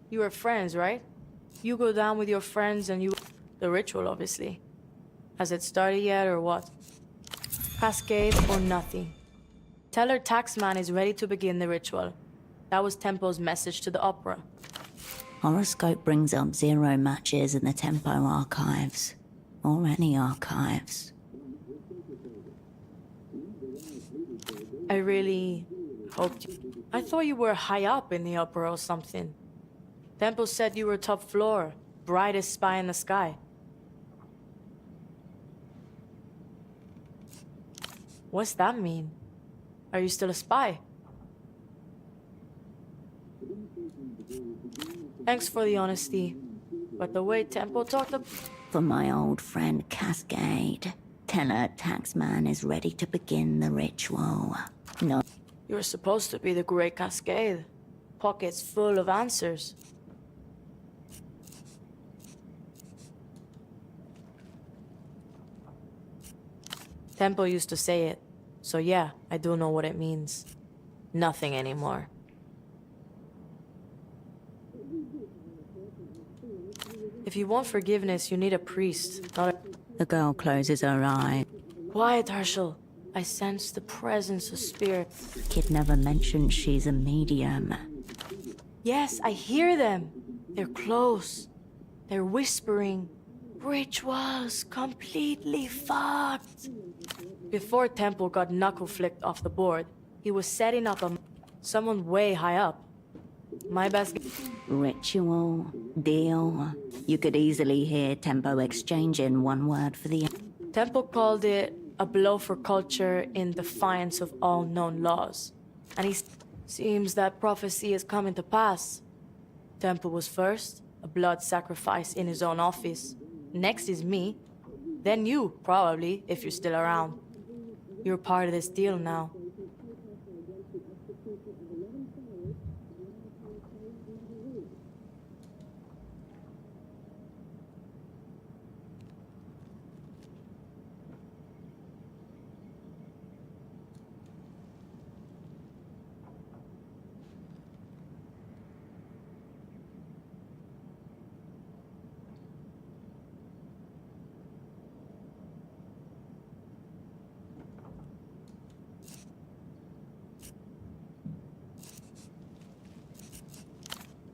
You were friends, right? You go down with your friends and you... The ritual, obviously. Has it started yet or what? Cascade or nothing. Tell her Taxman is ready to begin the ritual. That was Tempo's message to the opera. Horoscope brings up 0 matches in the Tempo archives. Or any archives. I really hoped you... I thought you were high up in the opera or something. Tempo said you were top floor, brightest spy in the sky. What's that mean? Are you still a spy? Thanks for the honesty, but the way Tempo talked about... For my old friend Cascade, tell her Taxman is ready to begin the ritual. No. You're supposed to be the great Cascade. Pockets full of answers. Tempo used to say it, so yeah, I do know what it means. Nothing anymore. If you want forgiveness, you need a priest, not a... The girl closes her eye. Quiet, Herschel. I sense the presence of spirit. Kid never mentioned she's a medium. Yes, I hear them. They're close. They're whispering. Rituals completely fucked. Before Temple got knuckle flicked off the board, he was setting up someone way high up. My best... Ritual, deal. You could easily hear Tempo exchanging one word for the... Temple called it a blow for culture in defiance of all known laws. And he seems that prophecy is coming to pass. Temple was first, a blood sacrifice in his own office. Next is me. Then you, probably, if you're still around. You're part of this deal now.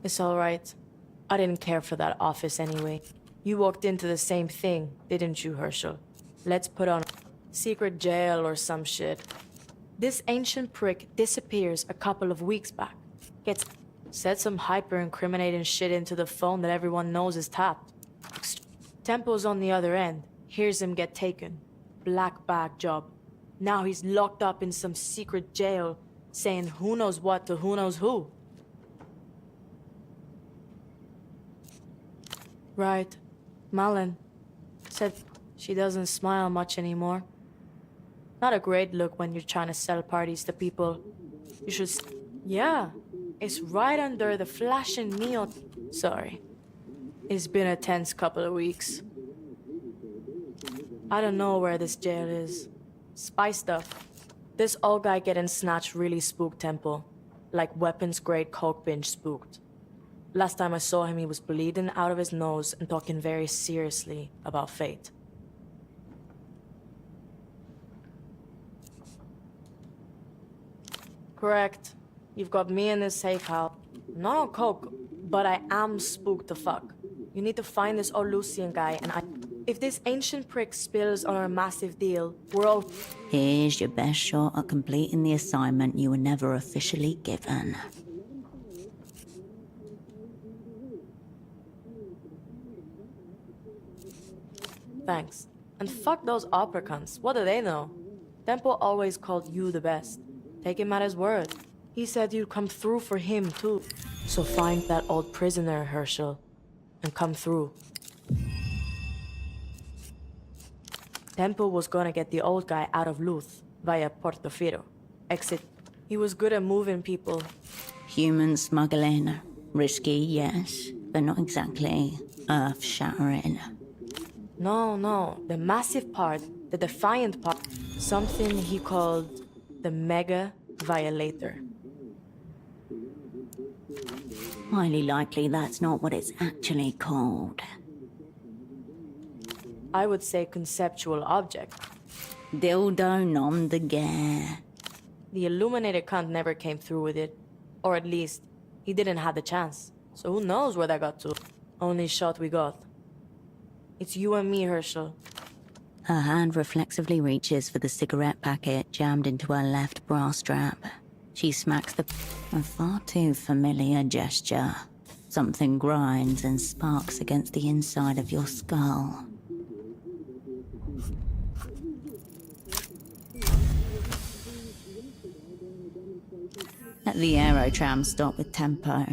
It's alright. I didn't care for that office anyway. You walked into the same thing, didn't you, Herschel? Let's put on secret jail or some shit. This ancient prick disappears a couple of weeks back. Said some hyper-incriminating shit into the phone that everyone knows is tapped. Tempo's on the other end. Hears him get taken. Black bag job. Now he's locked up in some secret jail, saying who knows what to who knows who. Right. Malin said she doesn't smile much anymore. Not a great look when you're trying to sell parties to people. You should... Yeah, it's right under the flashing neon... Sorry. It's been a tense couple of weeks. I don't know where this jail is. Spy stuff. This old guy getting snatched really spooked Temple. Like weapons-grade coke binge spooked. Last time I saw him, he was bleeding out of his nose and talking very seriously about fate. Correct. You've got me in this safe house. Not on coke, but I am spooked to fuck. You need to find this old Lucian guy, and if this ancient prick spills on our massive deal, we're all... Here's your best shot at completing the assignment you were never officially given. Thanks. And fuck those opera cunts. What do they know? Tempo always called you the best. Take him at his word. He said you'd come through for him, too. So find that old prisoner, Herschel, and come through. Tempo was gonna get the old guy out of Luth via Portofino. Exit. He was good at moving people. Human smuggling. Risky, yes, but not exactly earth-shattering. No. The massive part, the defiant part. Something he called the Mega Violator. Highly likely that's not what it's actually called. I would say conceptual object. Dildo nom de guerre. The illuminated cunt never came through with it. Or at least, he didn't have the chance. So who knows where that got to? Only shot we got. It's you and me, Herschel. Her hand reflexively reaches for the cigarette packet jammed into her left bra strap. She smacks a far too familiar gesture. Something grinds and sparks against the inside of your skull. Let the aerotram stop with Tempo,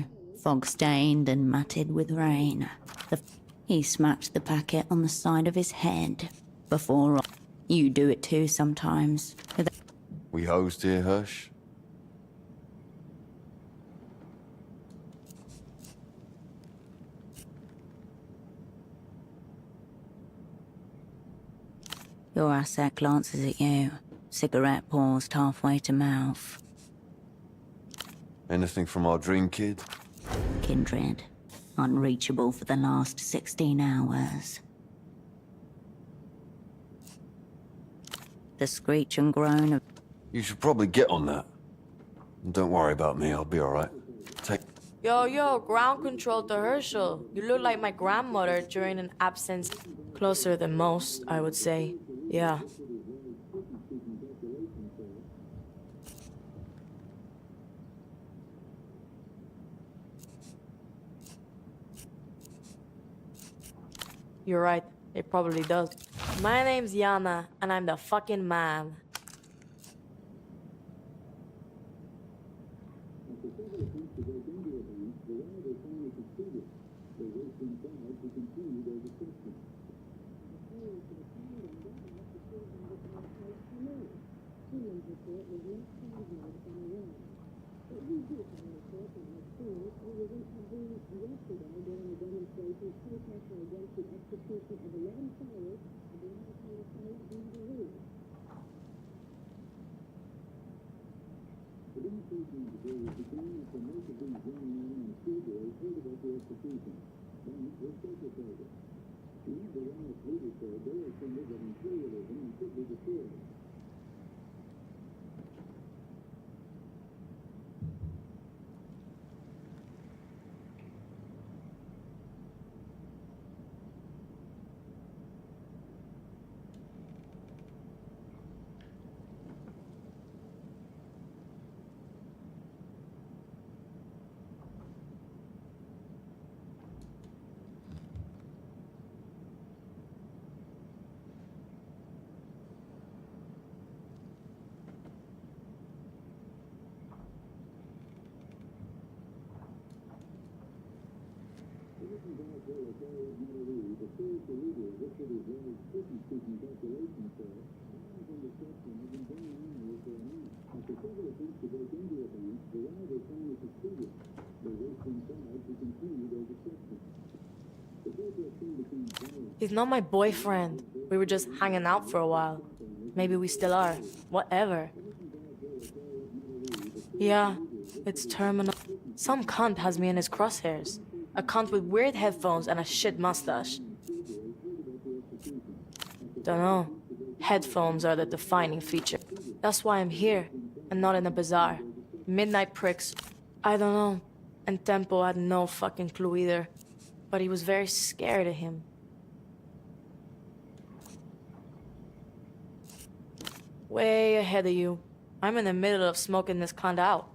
fog-stained and matted with rain. He smacked the packet on the side of his head. Before you do it too sometimes. We hosed here, Hush? Your asset glances at you, cigarette paused halfway to mouth. Anything from our dream kid? Kindred, unreachable for the last 16 hours. The screech and groan of... You should probably get on that. Don't worry about me, I'll be alright. Take... Yo, ground control to Herschel. You look like my grandmother during an absence. Closer than most, I would say. Yeah. You're right. It probably does. My name's Yana, and I'm the fucking man. He's not my boyfriend. We were just hanging out for a while. Maybe we still are. Whatever. Yeah, it's terminal. Some cunt has me in his crosshairs. A cunt with weird headphones and a shit mustache. Dunno. Headphones are the defining feature. That's why I'm here, and not in a bazaar. Midnight pricks. I don't know. And Tempo had no fucking clue either. But he was very scared of him. Way ahead of you. I'm in the middle of smoking this cunt out.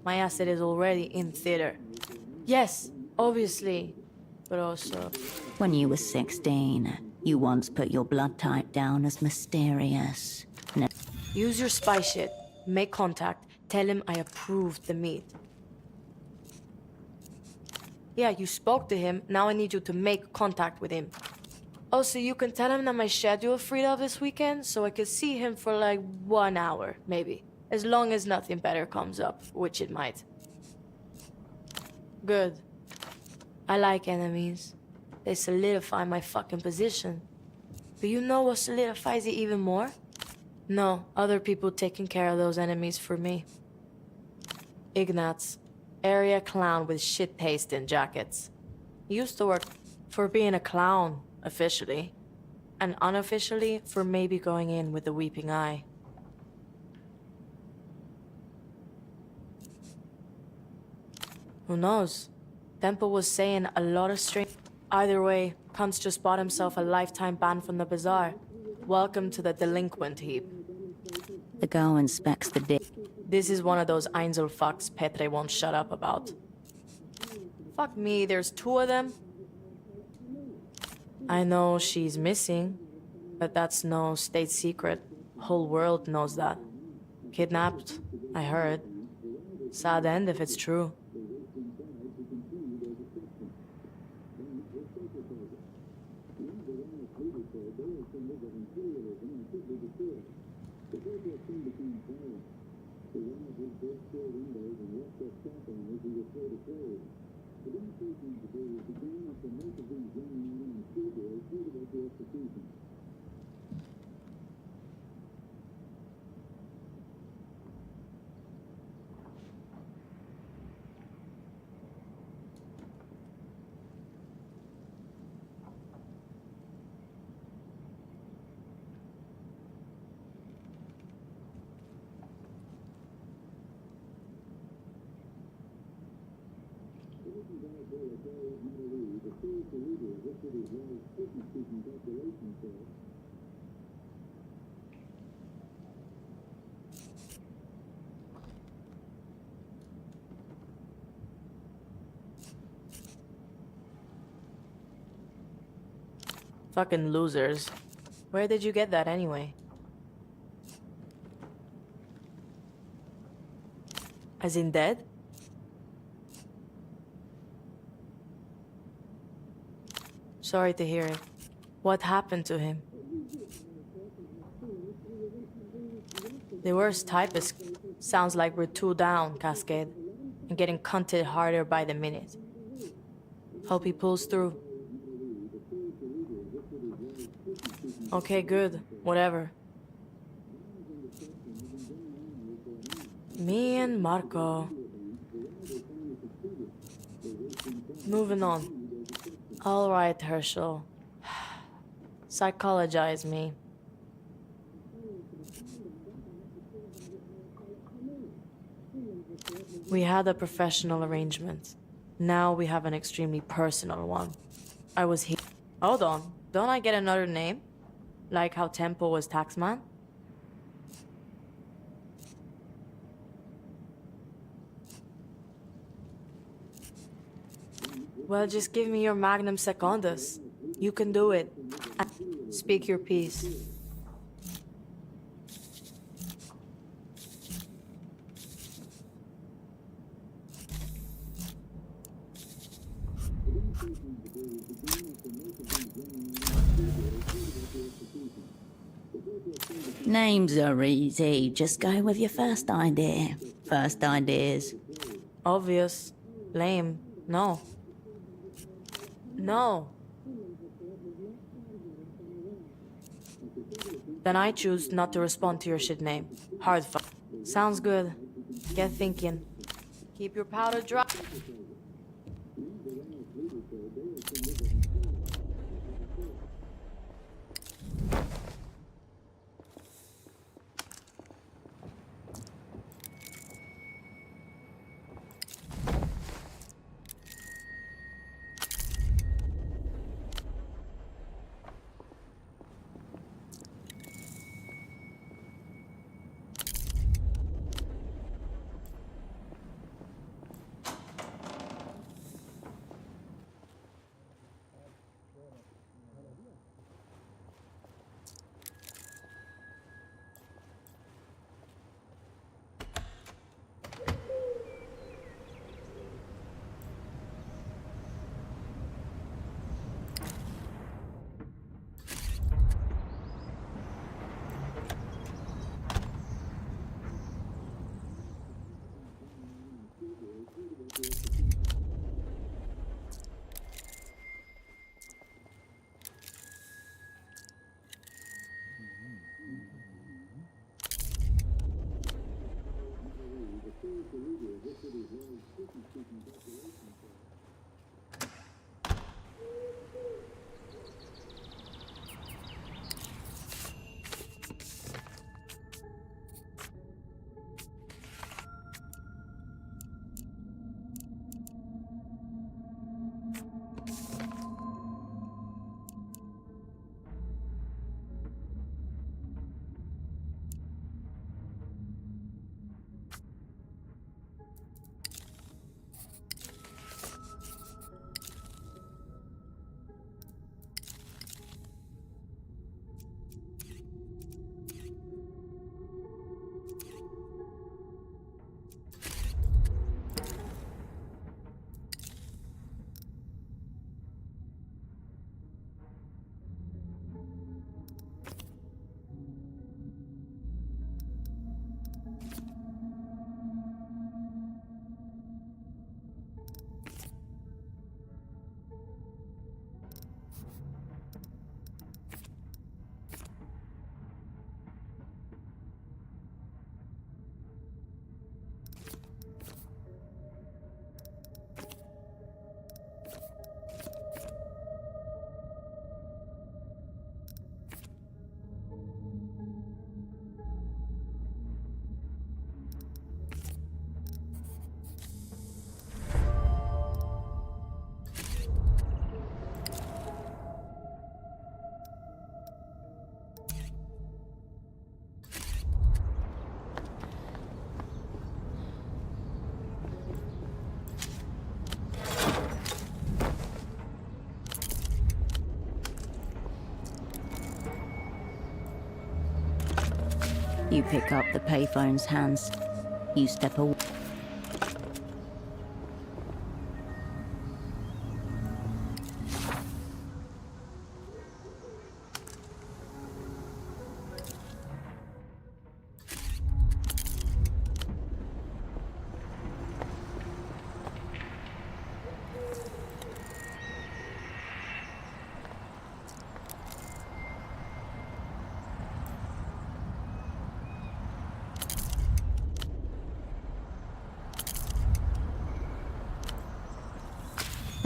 My acid is already in theater. Yes, obviously. But also... When you were 16, you once put your blood type down as mysterious. No. Use your spy shit. Make contact. Tell him I approved the meet. Yeah, you spoke to him. Now I need you to make contact with him. Also, you can tell him that my schedule freed up this weekend, so I could see him for like 1 hour, maybe. As long as nothing better comes up, which it might. Good. I like enemies. They solidify my fucking position. But you know what solidifies it even more? No, other people taking care of those enemies for me. Ignatz. Area clown with shit taste in jackets. He used to work for being a clown, officially. And unofficially, for maybe going in with a weeping eye. Who knows? Temple was saying a lot of strange... Either way, Kuntz just bought himself a lifetime ban from the bazaar. Welcome to the delinquent heap. The girl inspects the dick. This is one of those Einzel fucks Petre won't shut up about. Fuck me, there's 2 of them? I know she's missing, but that's no state secret. Whole world knows that. Kidnapped, I heard. Sad end if it's true. Fucking losers. Where did you get that anyway? As in dead? Sorry to hear it. What happened to him? The worst type is... Sounds like we're 2 down, Cascade. And getting cunted harder by the minute. Hope he pulls through. Okay, good. Whatever. Me and Marco. Moving on. All right, Herschel. Psychologize me. We had a professional arrangement. Now we have an extremely personal one. I was here. Hold on. Don't I get another name? Like how Tempo was Taxman? Well, just give me your magnum secundus. You can do it. Speak your piece. Names are easy. Just go with your first idea. First ideas. Obvious. Lame. No. No. Then I choose not to respond to your shit name. Hard fuck. Sounds good. Get thinking. Keep your powder dry. You pick up the payphone's hands. You step away.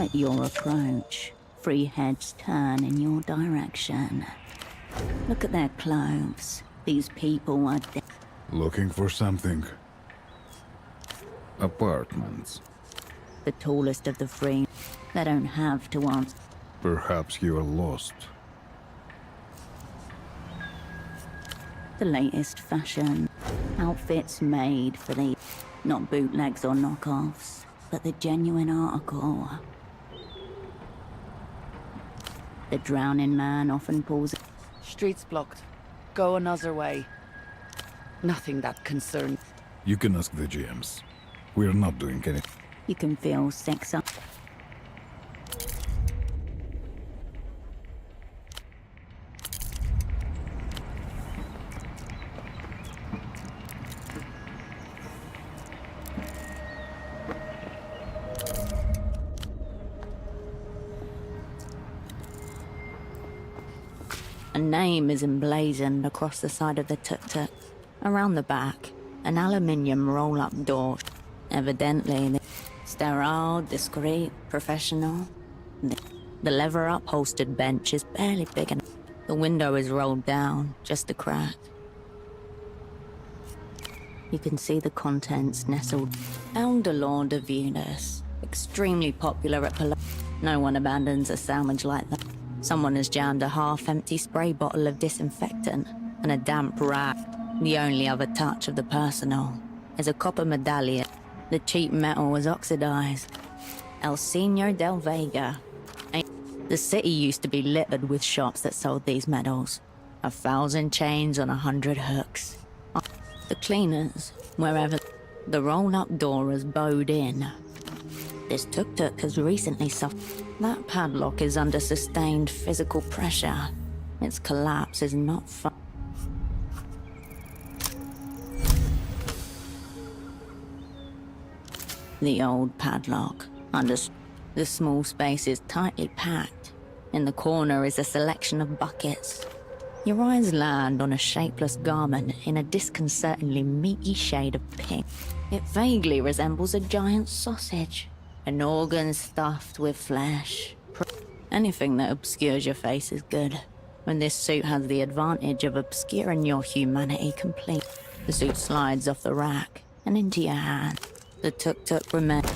At your approach, 3 heads turn in your direction. Look at their clothes. These people are dead. Looking for something? Apartments. The tallest of the 3. They don't have to answer. Perhaps you are lost. The latest fashion. Outfits made for the... Not bootlegs or knockoffs, but the genuine article. The drowning man often pulls... Streets blocked. Go another way. Nothing that concerns. You can ask the GMs. We're not doing anything. You can feel sex up. A name is emblazoned across the side of the tuk-tuk. Around the back, an aluminium roll-up door. Evidently, sterile, discreet, professional. The leather upholstered bench is barely big enough. The window is rolled down, just a crack. You can see the contents nestled. Elder de Venus. Extremely popular at No one abandons a sandwich like that. Someone has jammed a half-empty spray bottle of disinfectant and a damp rag. The only other touch of the personal is a copper medallion. The cheap metal was oxidized. El Señor del Vega. The city used to be littered with shops that sold these medals. 1,000 chains on 100 hooks. The cleaners, wherever the roll-up door is bowed in. This tuk-tuk has recently suffered. That padlock is under sustained physical pressure. Its collapse is not fun. The old padlock. The small space is tightly packed. In the corner is a selection of buckets. Your eyes land on a shapeless garment in a disconcertingly meaty shade of pink. It vaguely resembles a giant sausage. An organ stuffed with flesh. Anything that obscures your face is good. And this suit has the advantage of obscuring your humanity completely. The suit slides off the rack and into your hand. The tuk-tuk remains.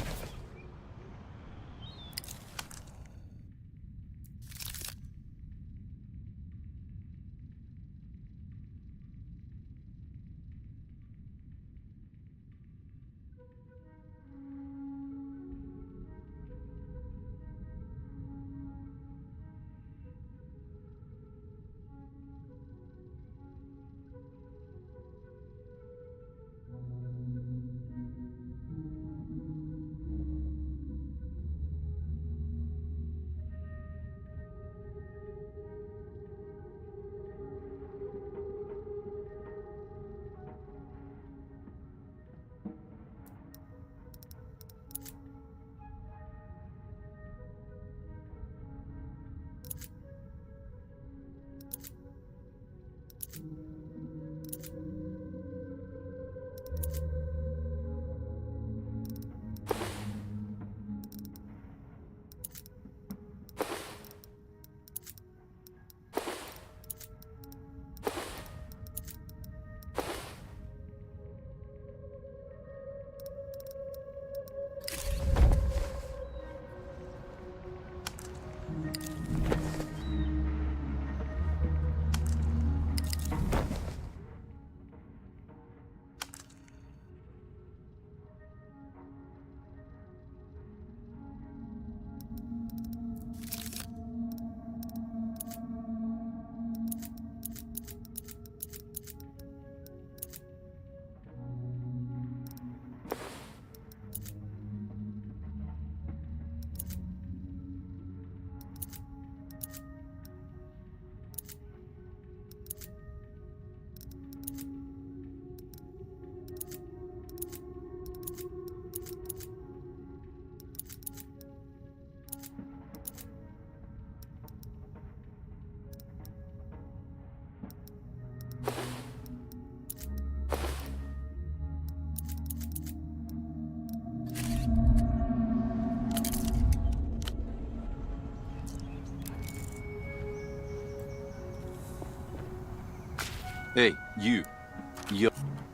Hey, you.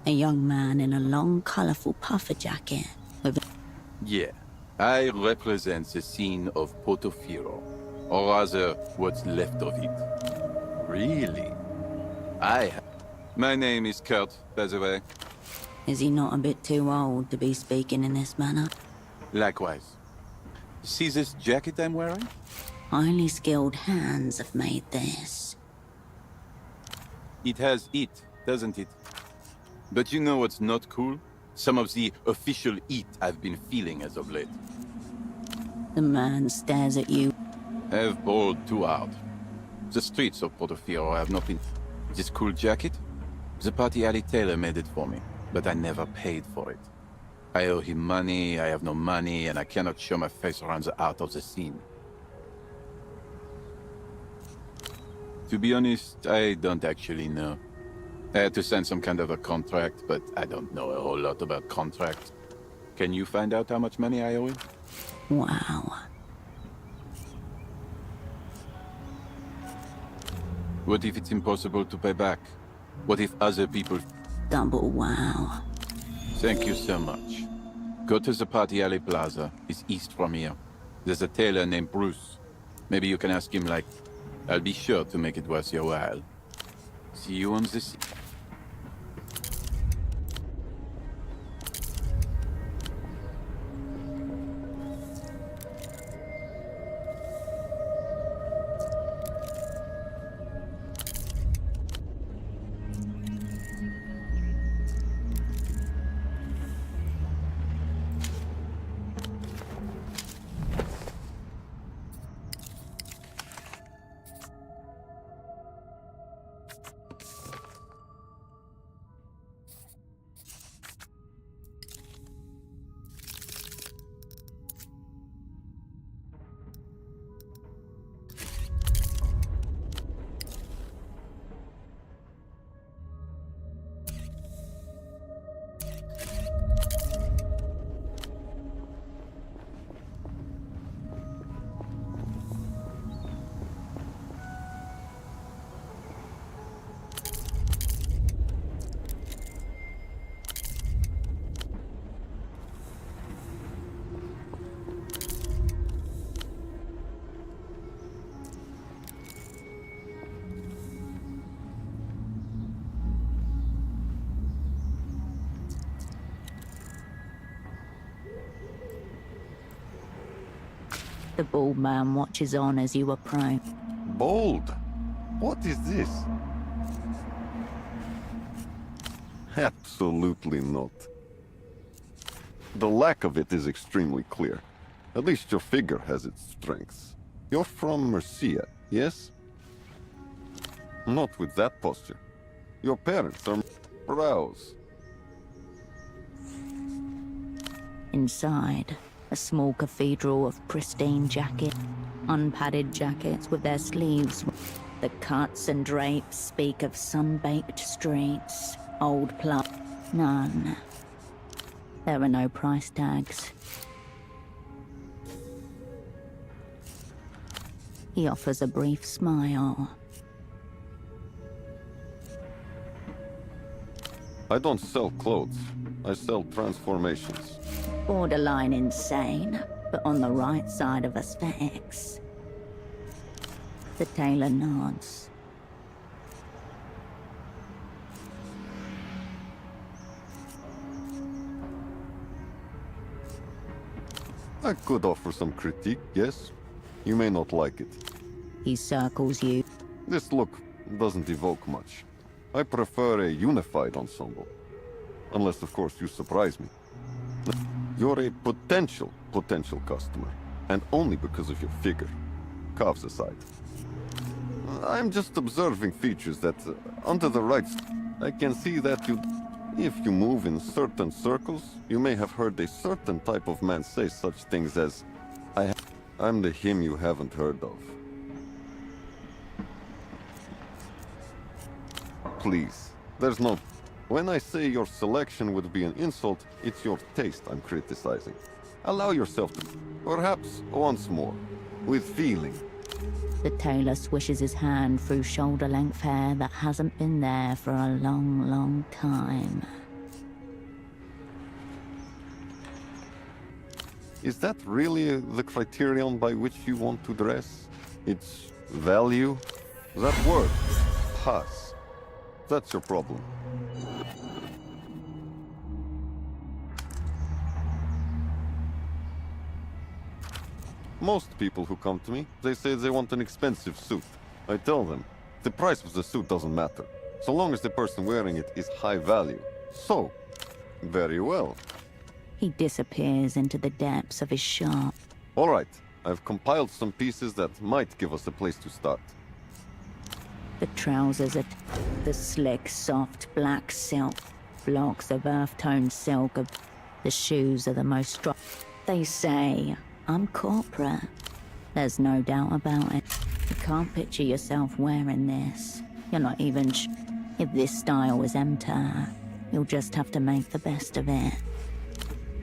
A young man in a long, colorful puffer jacket with a... Yeah, I represent the scene of Portofino, or rather, what's left of it. Really? My name is Kurt, by the way. Is he not a bit too old to be speaking in this manner? Likewise. See this jacket I'm wearing? Highly skilled hands have made this. It has it, doesn't it? But you know what's not cool? Some of the official it I've been feeling as of late. The man stares at you. I've bowled too hard. The streets of Portofino have not been... This cool jacket? The party alley tailor made it for me, but I never paid for it. I owe him money, I have no money, and I cannot show my face around the art of the scene. To be honest, I don't actually know. I had to sign some kind of a contract, but I don't know a whole lot about contracts. Can you find out how much money I owe him? Wow. What if it's impossible to pay back? What if other people... Double wow. Thank you so much. Go to the Party Alley Plaza. It's east from here. There's a tailor named Bruce. Maybe you can ask him, like... I'll be sure to make it worth your while. See you on the... The bald man watches on as you approach. Bold? What is this? Absolutely not. The lack of it is extremely clear. At least your figure has its strengths. You're from Mercia, yes? Not with that posture. Your parents are brows. Inside, a small cathedral of pristine jackets, unpadded jackets with their sleeves. The cuts and drapes speak of sun-baked streets, old plug. None. There are no price tags. He offers a brief smile. I don't sell clothes. I sell transformations. Borderline insane, but on the right side of aesthetics. The tailor nods. I could offer some critique, yes? You may not like it. He circles you. This look doesn't evoke much. I prefer a unified ensemble. Unless, of course, you surprise me. You're a potential customer. And only because of your figure. Calves aside. I'm just observing features that, under the right... I can see that you... If you move in certain circles, you may have heard a certain type of man say such things as, I'm the him you haven't heard of. Please, there's no... When I say your selection would be an insult, it's your taste I'm criticizing. Allow yourself to... Perhaps once more. With feeling. The tailor swishes his hand through shoulder-length hair that hasn't been there for a long, long time. Is that really the criterion by which you want to dress? It's value? That word, pass. That's your problem. Most people who come to me, they say they want an expensive suit. I tell them, the price of the suit doesn't matter, so long as the person wearing it is high value. So, very well. He disappears into the depths of his shop. All right, I've compiled some pieces that might give us a place to start. The trousers are the slick, soft black silk, blocks of earth-toned silk. The shoes are the most strong. They say I'm corporate. There's no doubt about it. The can't picture yourself wearing this. You're not even if this style was Emter. You'll just have to make the best of it.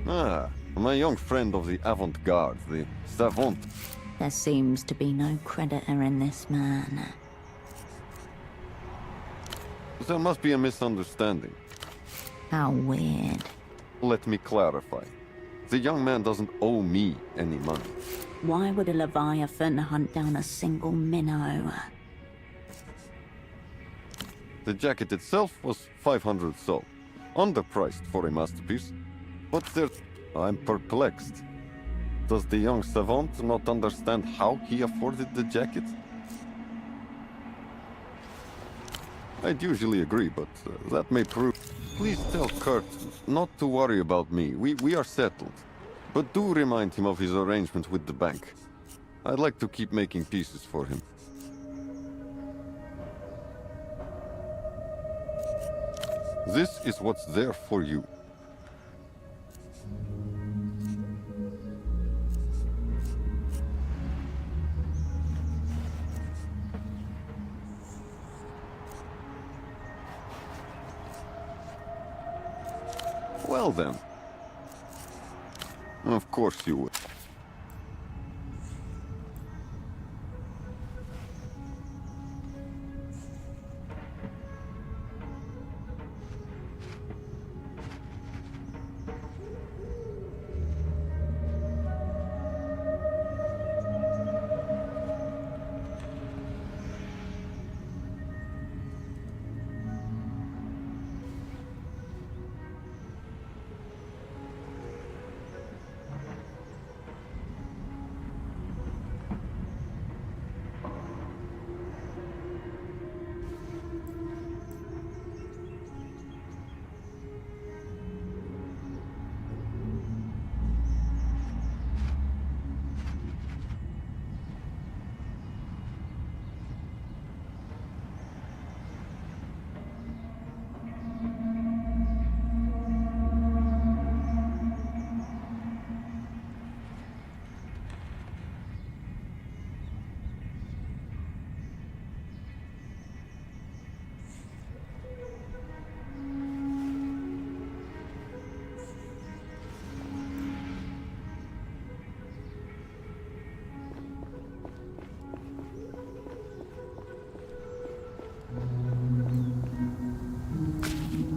Ah, my young friend of the avant-garde, the savant. There seems to be no creditor in this man. There must be a misunderstanding. How weird. Let me clarify. The young man doesn't owe me any money. Why would a Leviathan hunt down a single minnow? The jacket itself was 500 sol. Underpriced for a masterpiece. But I'm perplexed. Does the young savant not understand how he afforded the jacket? I'd usually agree, but that may prove... Please tell Kurt not to worry about me. We are settled. But do remind him of his arrangement with the bank. I'd like to keep making pieces for him. This is what's there for you. Well then. Of course you will.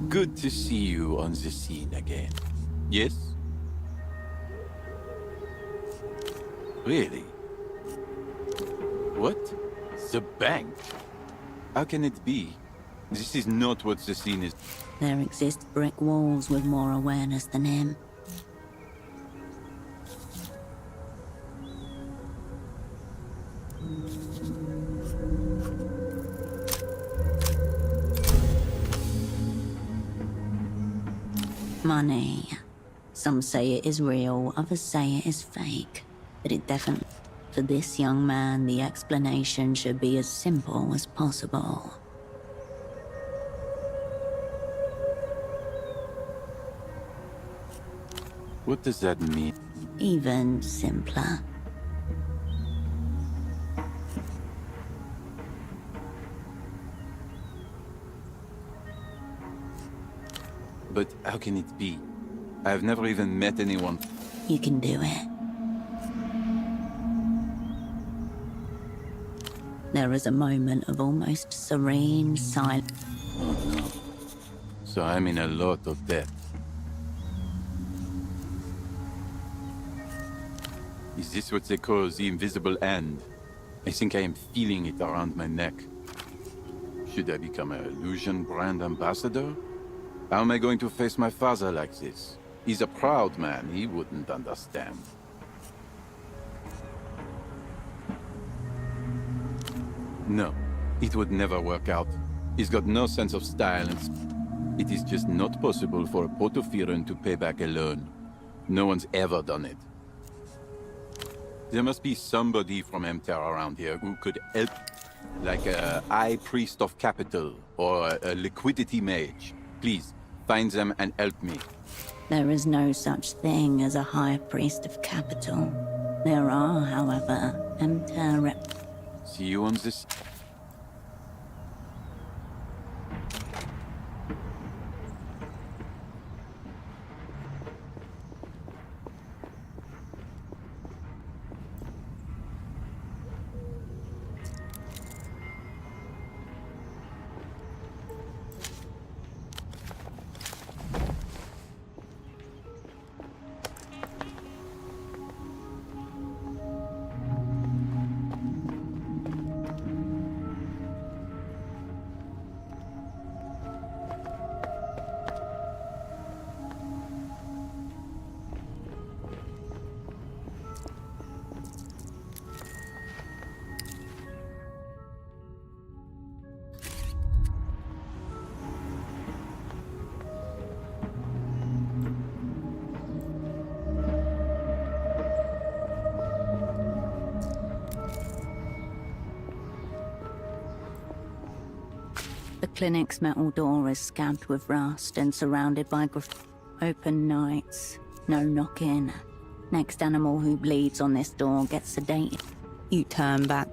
Good to see you on the scene again. Yes? Really? What? The bank? How can it be? This is not what the scene is. There exist brick walls with more awareness than him. Money. Some say it is real, others say it is fake. But it definitely... For this young man, the explanation should be as simple as possible. What does that mean? Even simpler. But how can it be? I've never even met anyone. You can do it. There is a moment of almost serene silence. Oh no. So I'm in a lot of debt. Is this what they call the invisible hand? I think I am feeling it around my neck. Should I become an illusion brand ambassador? How am I going to face my father like this? He's a proud man, he wouldn't understand. No, it would never work out. He's got no sense of style and it is just not possible for a Portofiran to pay back a loan. No one's ever done it. There must be somebody from Emter around here who could help, like a high priest of capital or a liquidity mage. Please, find them and help me. There is no such thing as a high priest of capital. There are, however, Emter See you on this. The clinic's metal door is scabbed with rust and surrounded by open nights. No knock-in. Next animal who bleeds on this door gets sedated. You turn back.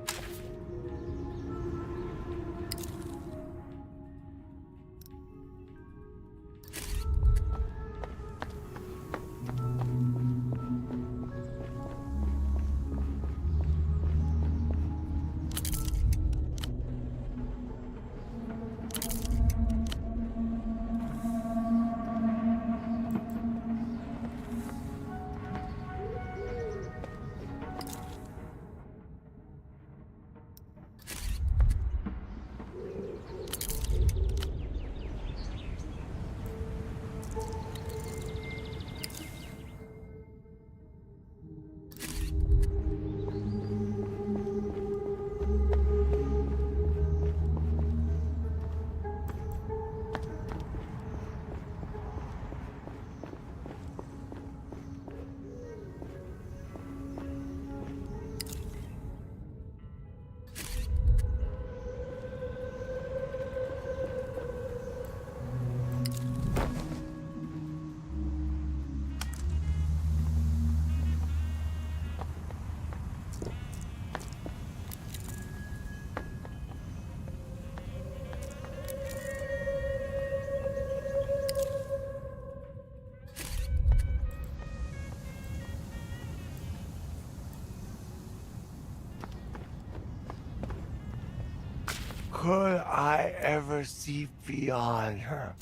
Could I ever see beyond her?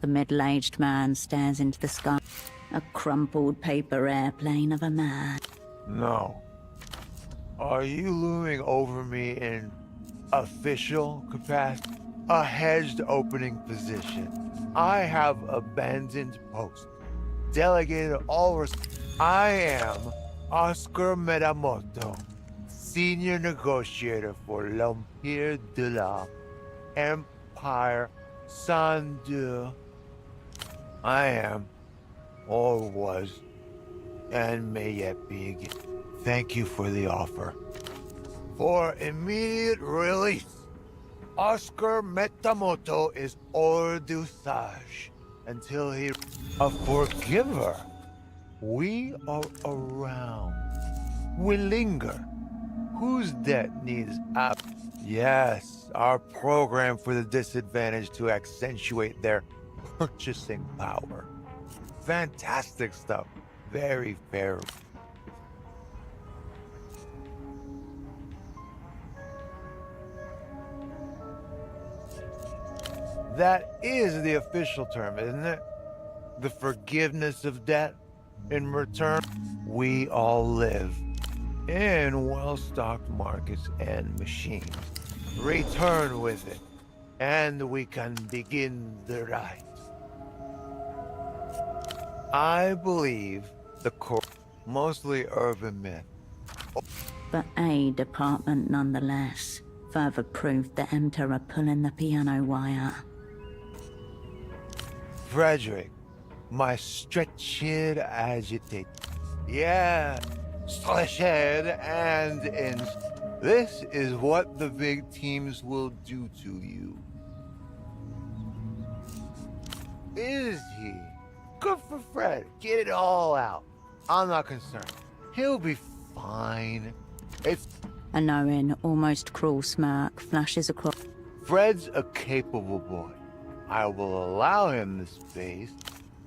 The middle-aged man stares into the sky. A crumpled paper airplane of a man. No. Are you looming over me in official capacity? A hedged opening position. I have abandoned post. Delegated all I am Oscar Metamoto, senior negotiator for l'Empire de la Empire Sandu. I am, or was, and may yet be again. Thank you for the offer. For immediate release, Oscar Metamoto is hors d'usage until he... A forgiver. We are around. We linger. Whose debt needs up? Yes, our program for the disadvantaged to accentuate their purchasing power. Fantastic stuff. Very fair. That is the official term, isn't it? The forgiveness of debt. In return, we all live in well-stocked markets and machines. Return with it, and we can begin the ride. I believe the core, mostly urban myth. But a department nonetheless. Further proof the Emter are pulling the piano wire. Frederick, my stretched agitate. Yeah, stretched and in. This is what the big teams will do to you. Is he? Good for Fred. Get it all out. I'm not concerned. He'll be fine. It's A knowing, almost cruel smirk flashes across. Fred's a capable boy. I will allow him the space.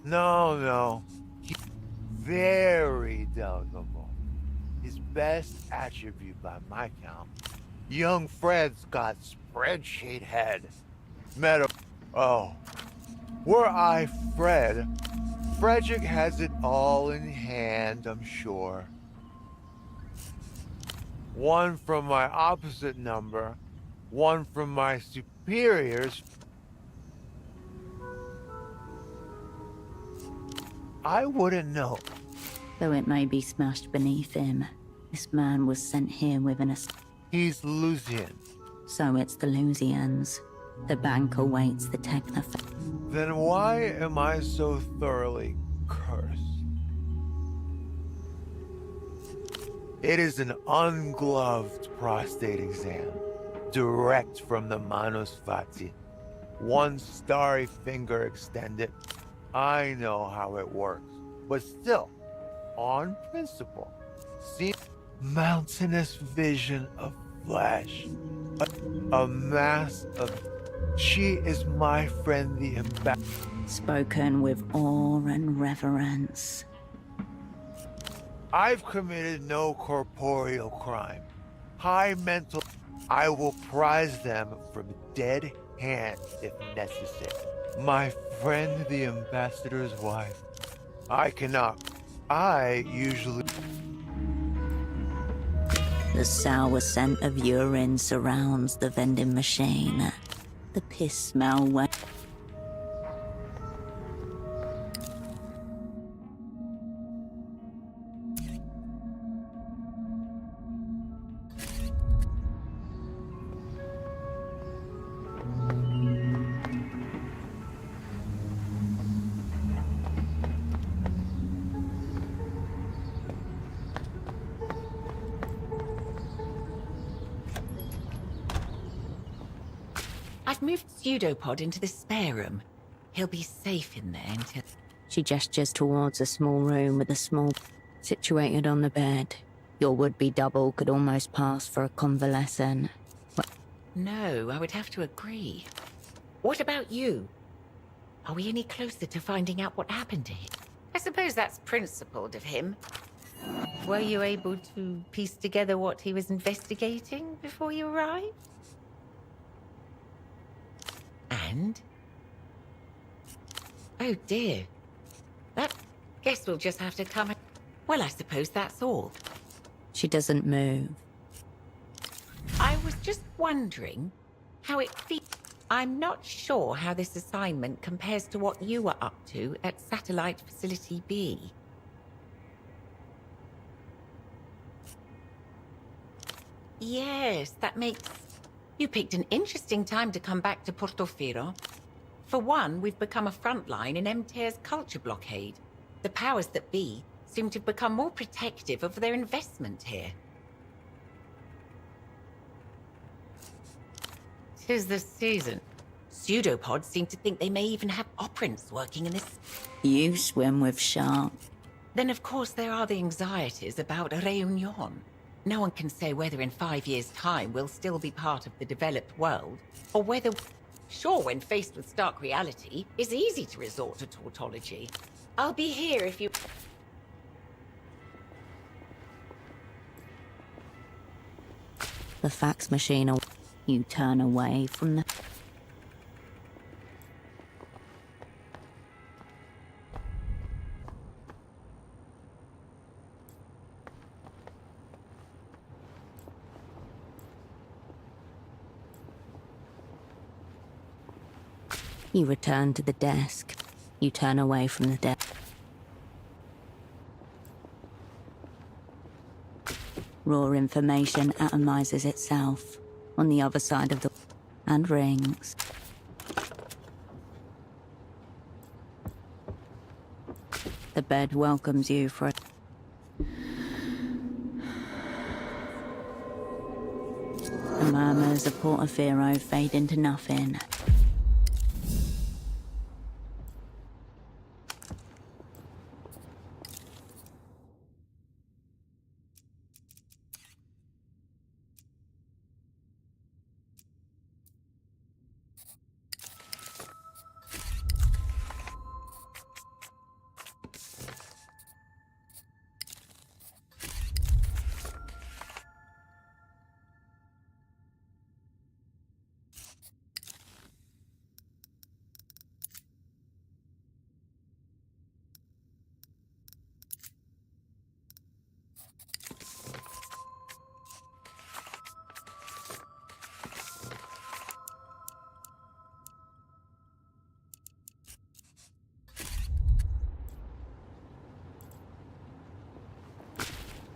No. He's very delegable. His best attribute by my count. Young Fred's got spreadsheet head. Oh, were I Fred, Frederick has it all in hand, I'm sure. One from my opposite number, one from my superiors. I wouldn't know. Though it may be smashed beneath him, this man was sent here with an He's Lusian. So it's the Lusians. The bank awaits the Technophane. Then why am I so thoroughly cursed? It is an ungloved prostate exam, direct from the Manus Fati. One starry finger extended. I know how it works, but still, on principle, see mountainous vision of flesh, a mass of. She is my friend, the ambassador. Spoken with awe and reverence. I've committed no corporeal crime. High mental. I will prize them from dead hands if necessary. My friend, the ambassador's wife. I cannot. I usually. The sour scent of urine surrounds the vending machine. The piss smell went. I've moved Pseudopod into the spare room. He'll be safe in there until... She gestures towards a small room with a small... Situated on the bed. Your would-be double could almost pass for a convalescent. No, I would have to agree. What about you? Are we any closer to finding out what happened to him? I suppose that's principled of him. Were you able to piece together what he was investigating before you arrived? And? Oh dear. That... Guess we'll just have to come... Well, I suppose that's all. She doesn't move. I was just wondering how it feels. I'm not sure how this assignment compares to what you were up to at Satellite Facility B. Yes, that makes... You picked an interesting time to come back to Portofino. For one, we've become a front line in MTER's culture blockade. The powers that be seem to have become more protective of their investment here. 'Tis the season. Pseudopods seem to think they may even have operants working in this... You swim with sharks. Then of course there are the anxieties about Réunion. No one can say whether in 5 years' time we'll still be part of the developed world, or whether... Sure, when faced with stark reality, it's easy to resort to tautology. I'll be here if you... The fax machine. You turn away from the... You return to the desk. You turn away from the desk. Raw information atomizes itself on the other side of the... and rings. The bed welcomes you for a... The murmurs of Portofino fade into nothing.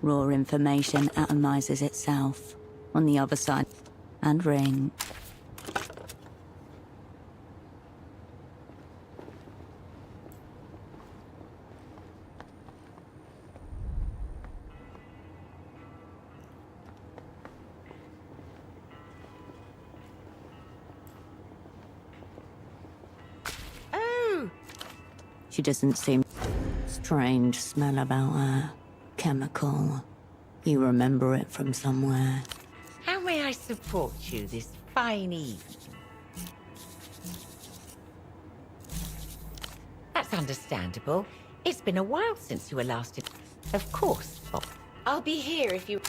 Raw information atomizes itself on the other side. And ring. Oh! She doesn't seem... Strange smell about her. Chemical. You remember it from somewhere. How may I support you this fine evening? That's understandable. It's been a while since you were last in... Of course. I'll be here if you...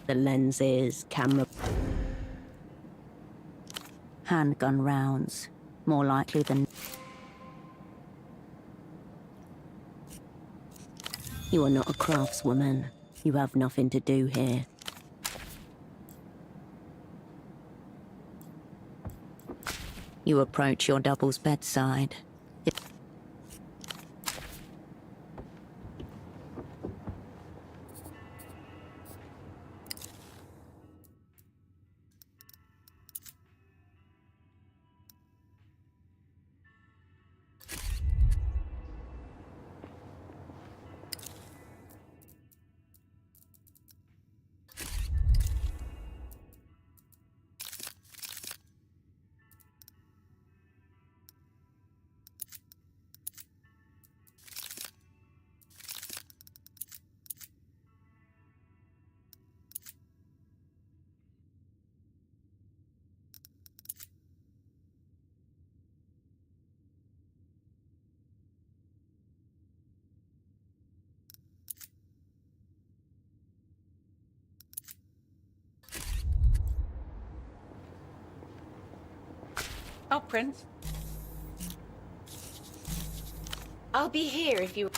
The lenses, camera... Handgun rounds. More likely than... You are not a craftswoman. You have nothing to do here. You approach your double's bedside. Oh, Prince. I'll be here if you...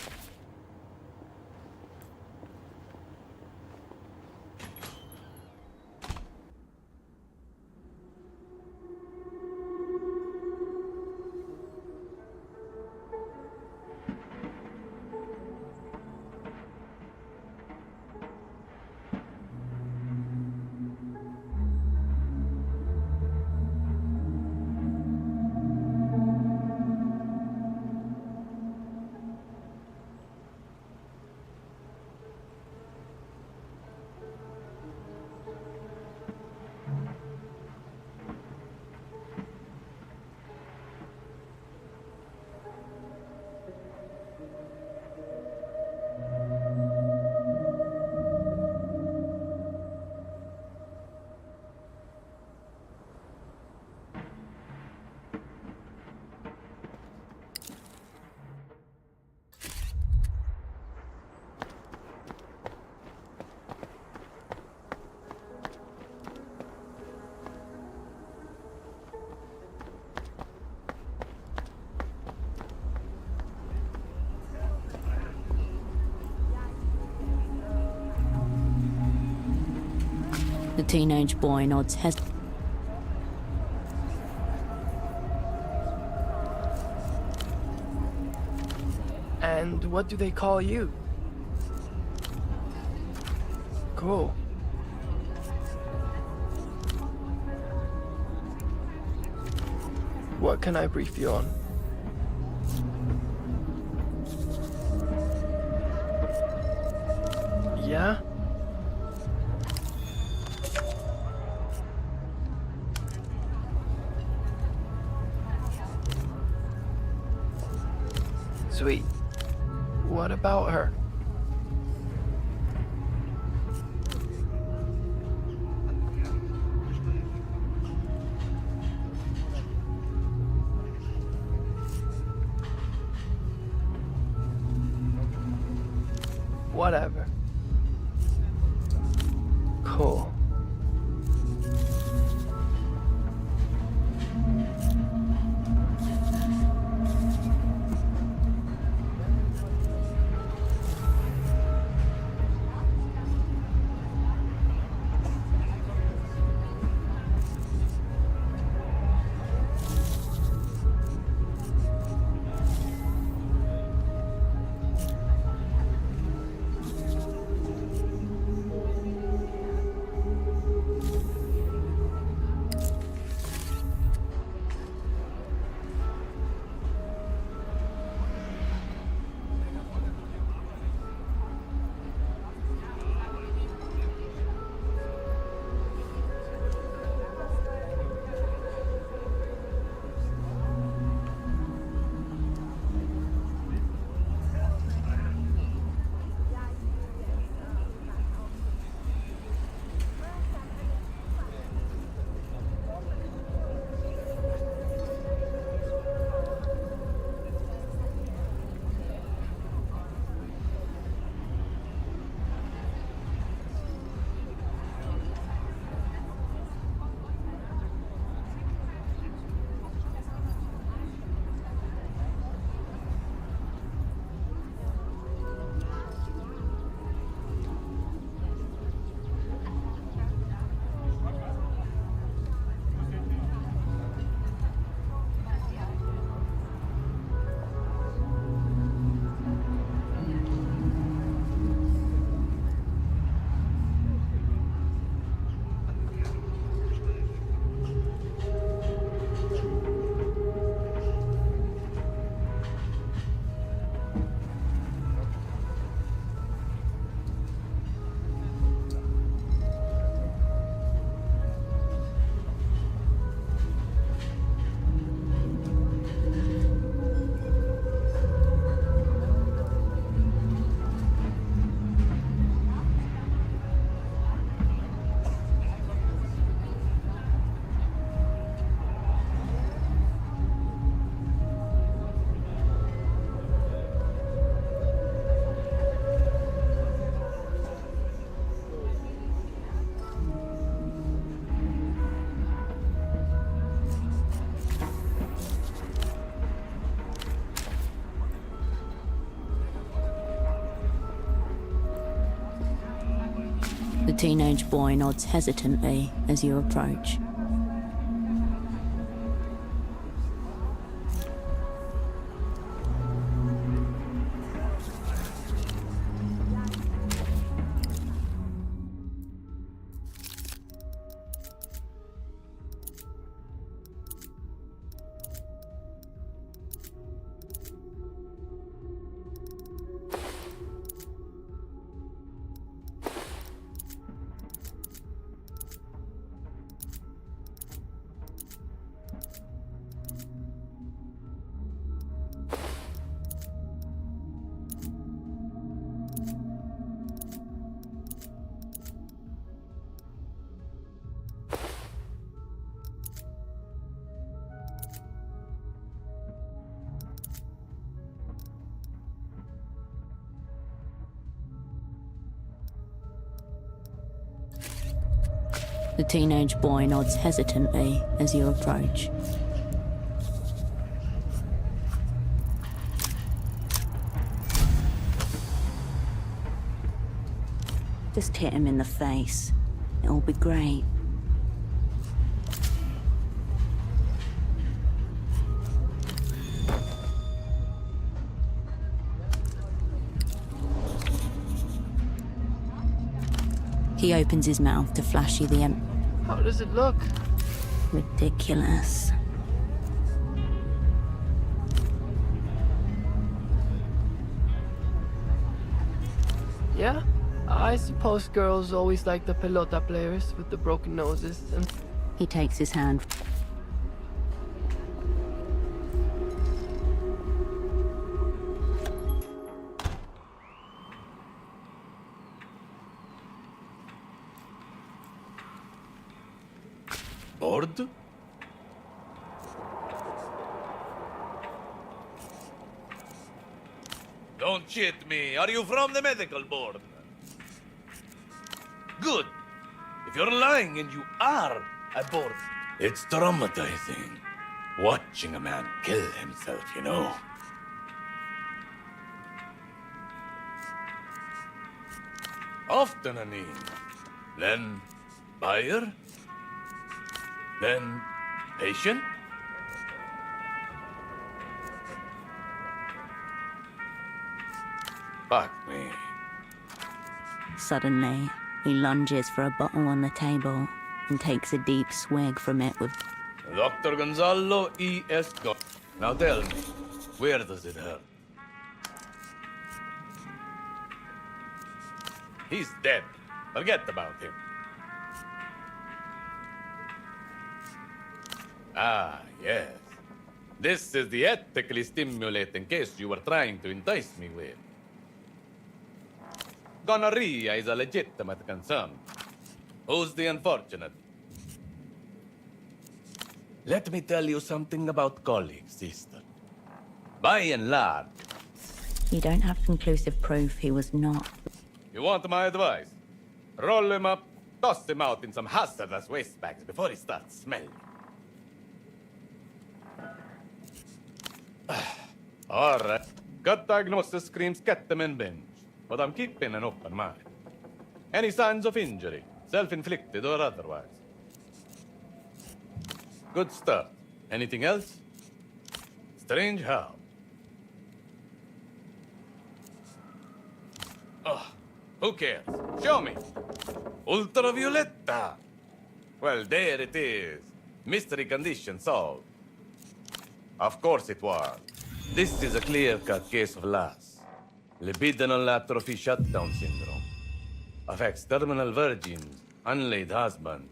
The teenage boy nods head. And what do they call you? Cool. What can I brief you on? Yeah? Sweet. What about her? Whatever. Cool. The teenage boy nods hesitantly as you approach. The teenage boy nods hesitantly as you approach. Just hit him in the face. It'll be great. He opens his mouth to flash you the How does it look? ridiculous. Yeah? I suppose girls always like the pelota players with the broken noses and... He takes his hand. Bored? Don't cheat me. Are you from the medical board? Good. If you're lying and you are a board, it's traumatizing. Watching a man kill himself, you know. Often a need. Then buyer. Then patient. Fuck me. Suddenly, he lunges for a bottle on the table and takes a deep swig from it with... Dr. Gonzalo E. Esco. Now tell me, where does it hurt? He's dead. Forget about him. Ah, yes. This is the ethically stimulating case you were trying to entice me with. Gonorrhea is a legitimate concern. Who's the unfortunate? Let me tell you something about colleagues, sister. By and large... You don't have conclusive proof he was not. You want my advice? Roll him up, toss him out in some hazardous waste bags before he starts smelling. All right. Gut diagnosis screams ketamine binge, but I'm keeping an open mind. Any signs of injury, self-inflicted or otherwise? Good start. Anything else? Strange how? Oh, who cares? Show me. Ultravioletta. Well, there it is. Mystery condition solved. Of course it was. This is a clear-cut case of LAS. Libidinal atrophy shutdown syndrome. Affects terminal virgins, unlaid husbands,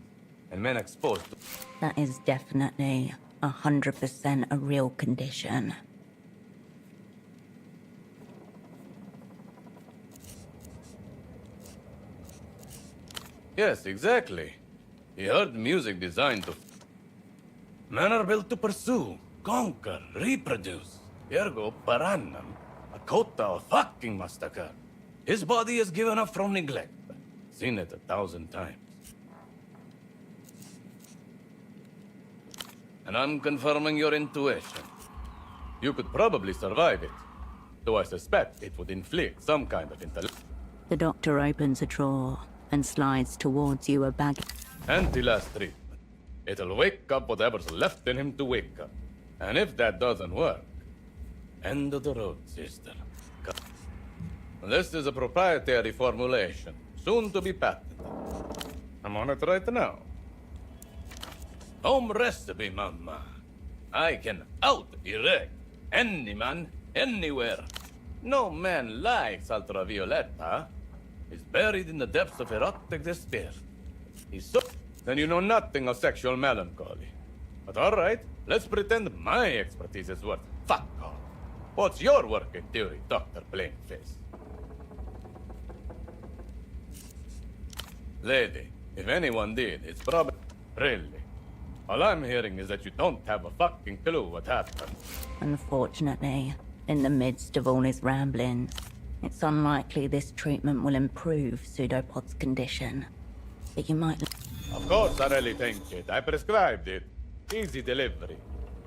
and men exposed to... That is definitely 100% a real condition. Yes, exactly. He heard music designed to... Men are built to pursue, conquer, reproduce. Ergo, per annum, a quota of fucking must occur. His body is given up from neglect. Seen it 1,000 times. And I'm confirming your intuition. You could probably survive it, though I suspect it would inflict some kind of intellect. The doctor opens a drawer and slides towards you a bag. Anti-last treatment. It'll wake up whatever's left in him to wake up. And if that doesn't work, end of the road, sister. This is a proprietary formulation, soon to be patented. I'm on it right now. Home recipe, mama. I can out-erect any man, anywhere. No man likes ultravioletta. He's buried in the depths of erotic despair. He's so... Then you know nothing of sexual melancholy. But all right, let's pretend my expertise is worth fuck all. What's your working theory, Dr. Plainface? Lady, if anyone did, it's probably... Really. All I'm hearing is that you don't have a fucking clue what happened. Unfortunately, in the midst of all his ramblings, it's unlikely this treatment will improve Pseudopod's condition. But you might... Of course I really think it. I prescribed it. Easy delivery.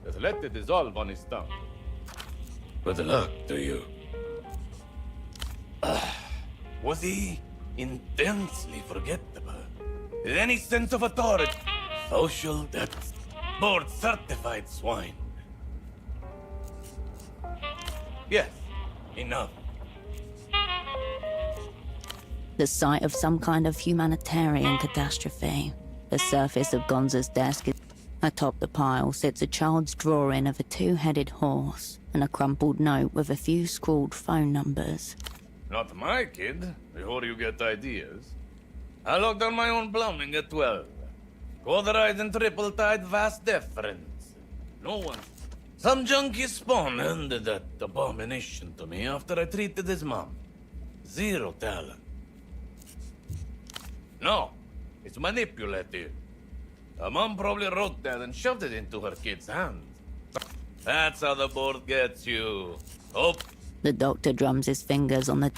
Just let it dissolve on his tongue. Good luck to you. Was he intensely forgettable? With any sense of authority? Social depth. Board certified swine. Yes, enough. The site of some kind of humanitarian catastrophe. The surface of Gonza's desk is... Atop the pile sits a child's drawing of a two-headed horse and a crumpled note with a few scrawled phone numbers. Not my kid, before you get ideas. I locked down my own plumbing at 12. Quarter-eyed and triple-tied, vast deference. No one... Some junkie spawn handed that abomination to me after I treated his mom. Zero talent. No, it's manipulative. The mom probably wrote that and shoved it into her kid's hand. That's how the board gets you. Oh. The doctor drums his fingers on the...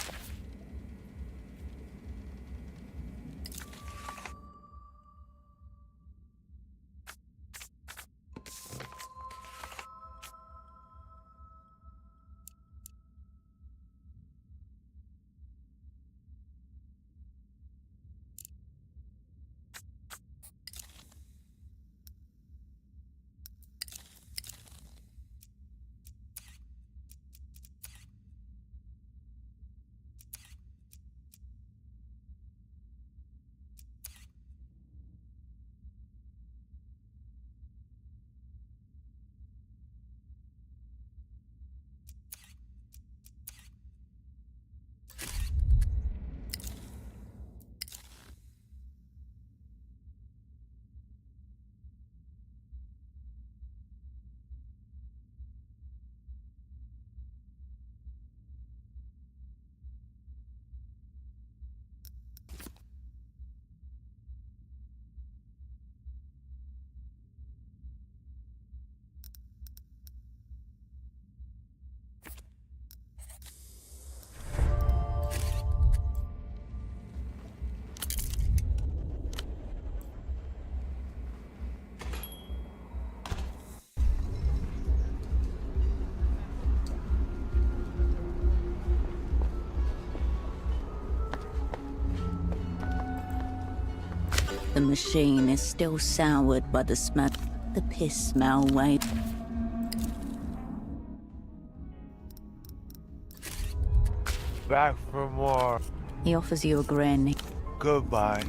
The machine is still soured by the smell. The piss smell wave. Back for more. He offers you a grin. Goodbye.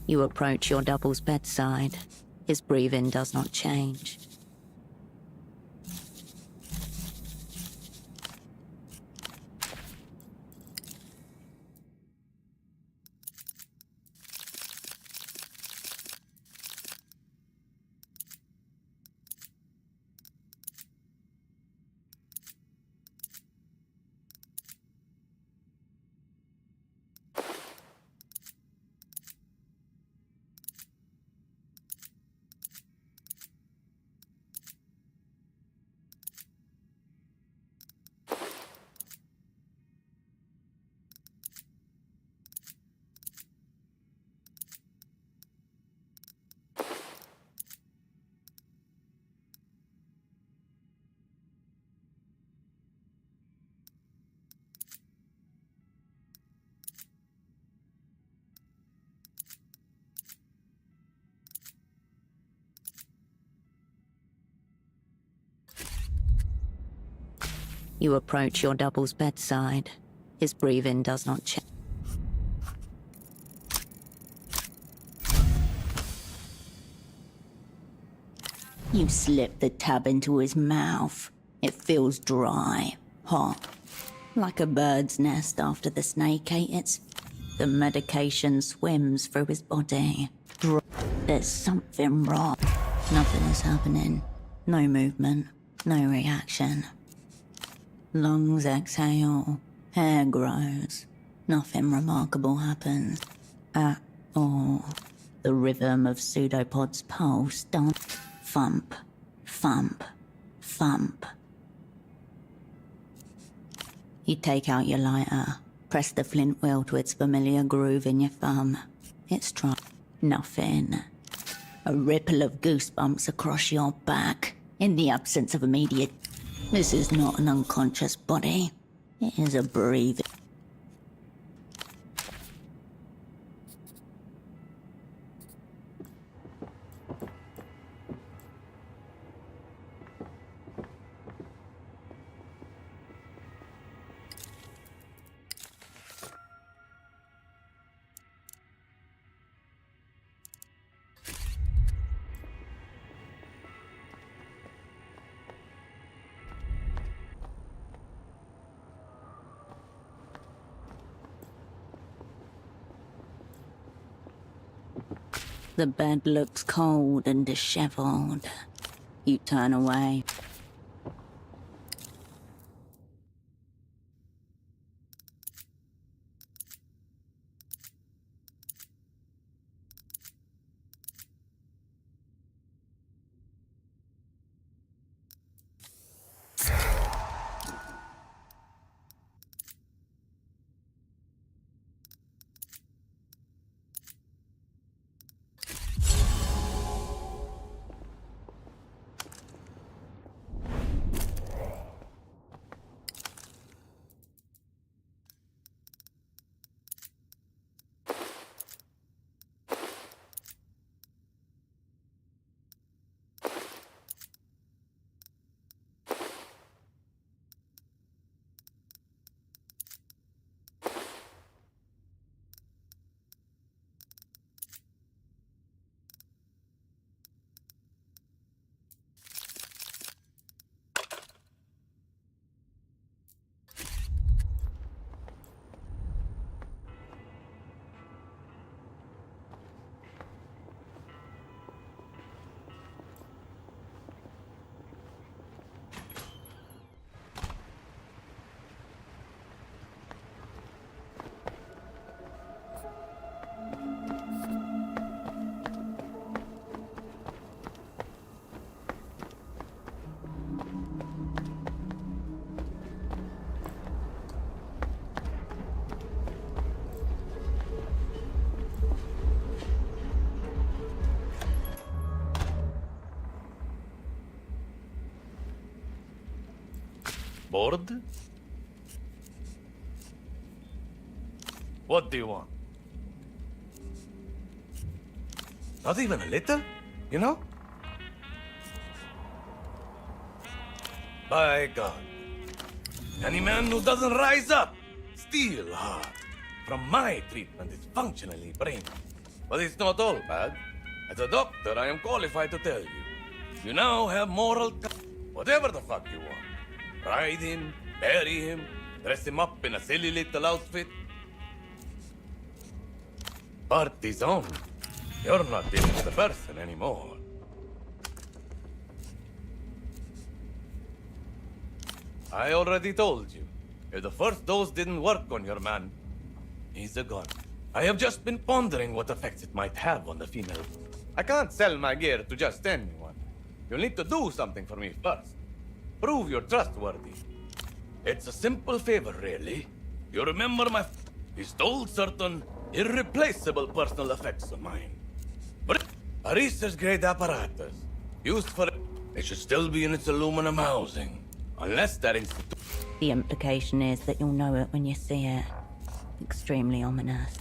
You approach your double's bedside. His breathing does not change. You approach your double's bedside. His breathing does not change. You slip the tab into his mouth. It feels dry, hot, like a bird's nest after the snake ate it. The medication swims through his body. There's something wrong. Nothing is happening. No movement, no reaction. Lungs exhale, hair grows. Nothing remarkable happens at all. The rhythm of pseudopod's pulse don't thump, thump, thump. You take out your lighter, press the flint wheel to its familiar groove in your thumb. It's dry. Nothing. A ripple of goosebumps across your back. In the absence of immediate... This is not an unconscious body. It is a breathing... The bed looks cold and disheveled. You turn away. Bored? What do you want? Not even a little, you know? By God. Any man who doesn't rise up, still hard. From my treatment, it's functionally brain. But it's not all bad. As a doctor, I am qualified to tell you. You now have moral... Whatever the fuck you want. Ride him, bury him, dress him up in a silly little outfit. Party's on. You're not dealing with the person anymore. I already told you. If the first dose didn't work on your man, he's a gun. I have just been pondering what effects it might have on the female. I can't sell my gear to just anyone. You'll need to do something for me first. Prove you're trustworthy. It's a simple favor, really. You remember my... He stole certain irreplaceable personal effects of mine. But a research-grade apparatus, used for... It should still be in its aluminum housing. Unless that institute... The implication is that you'll know it when you see it. Extremely ominous.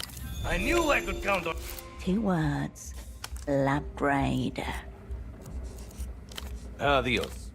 I knew I could count on... 2 words. Lab grade. Adios.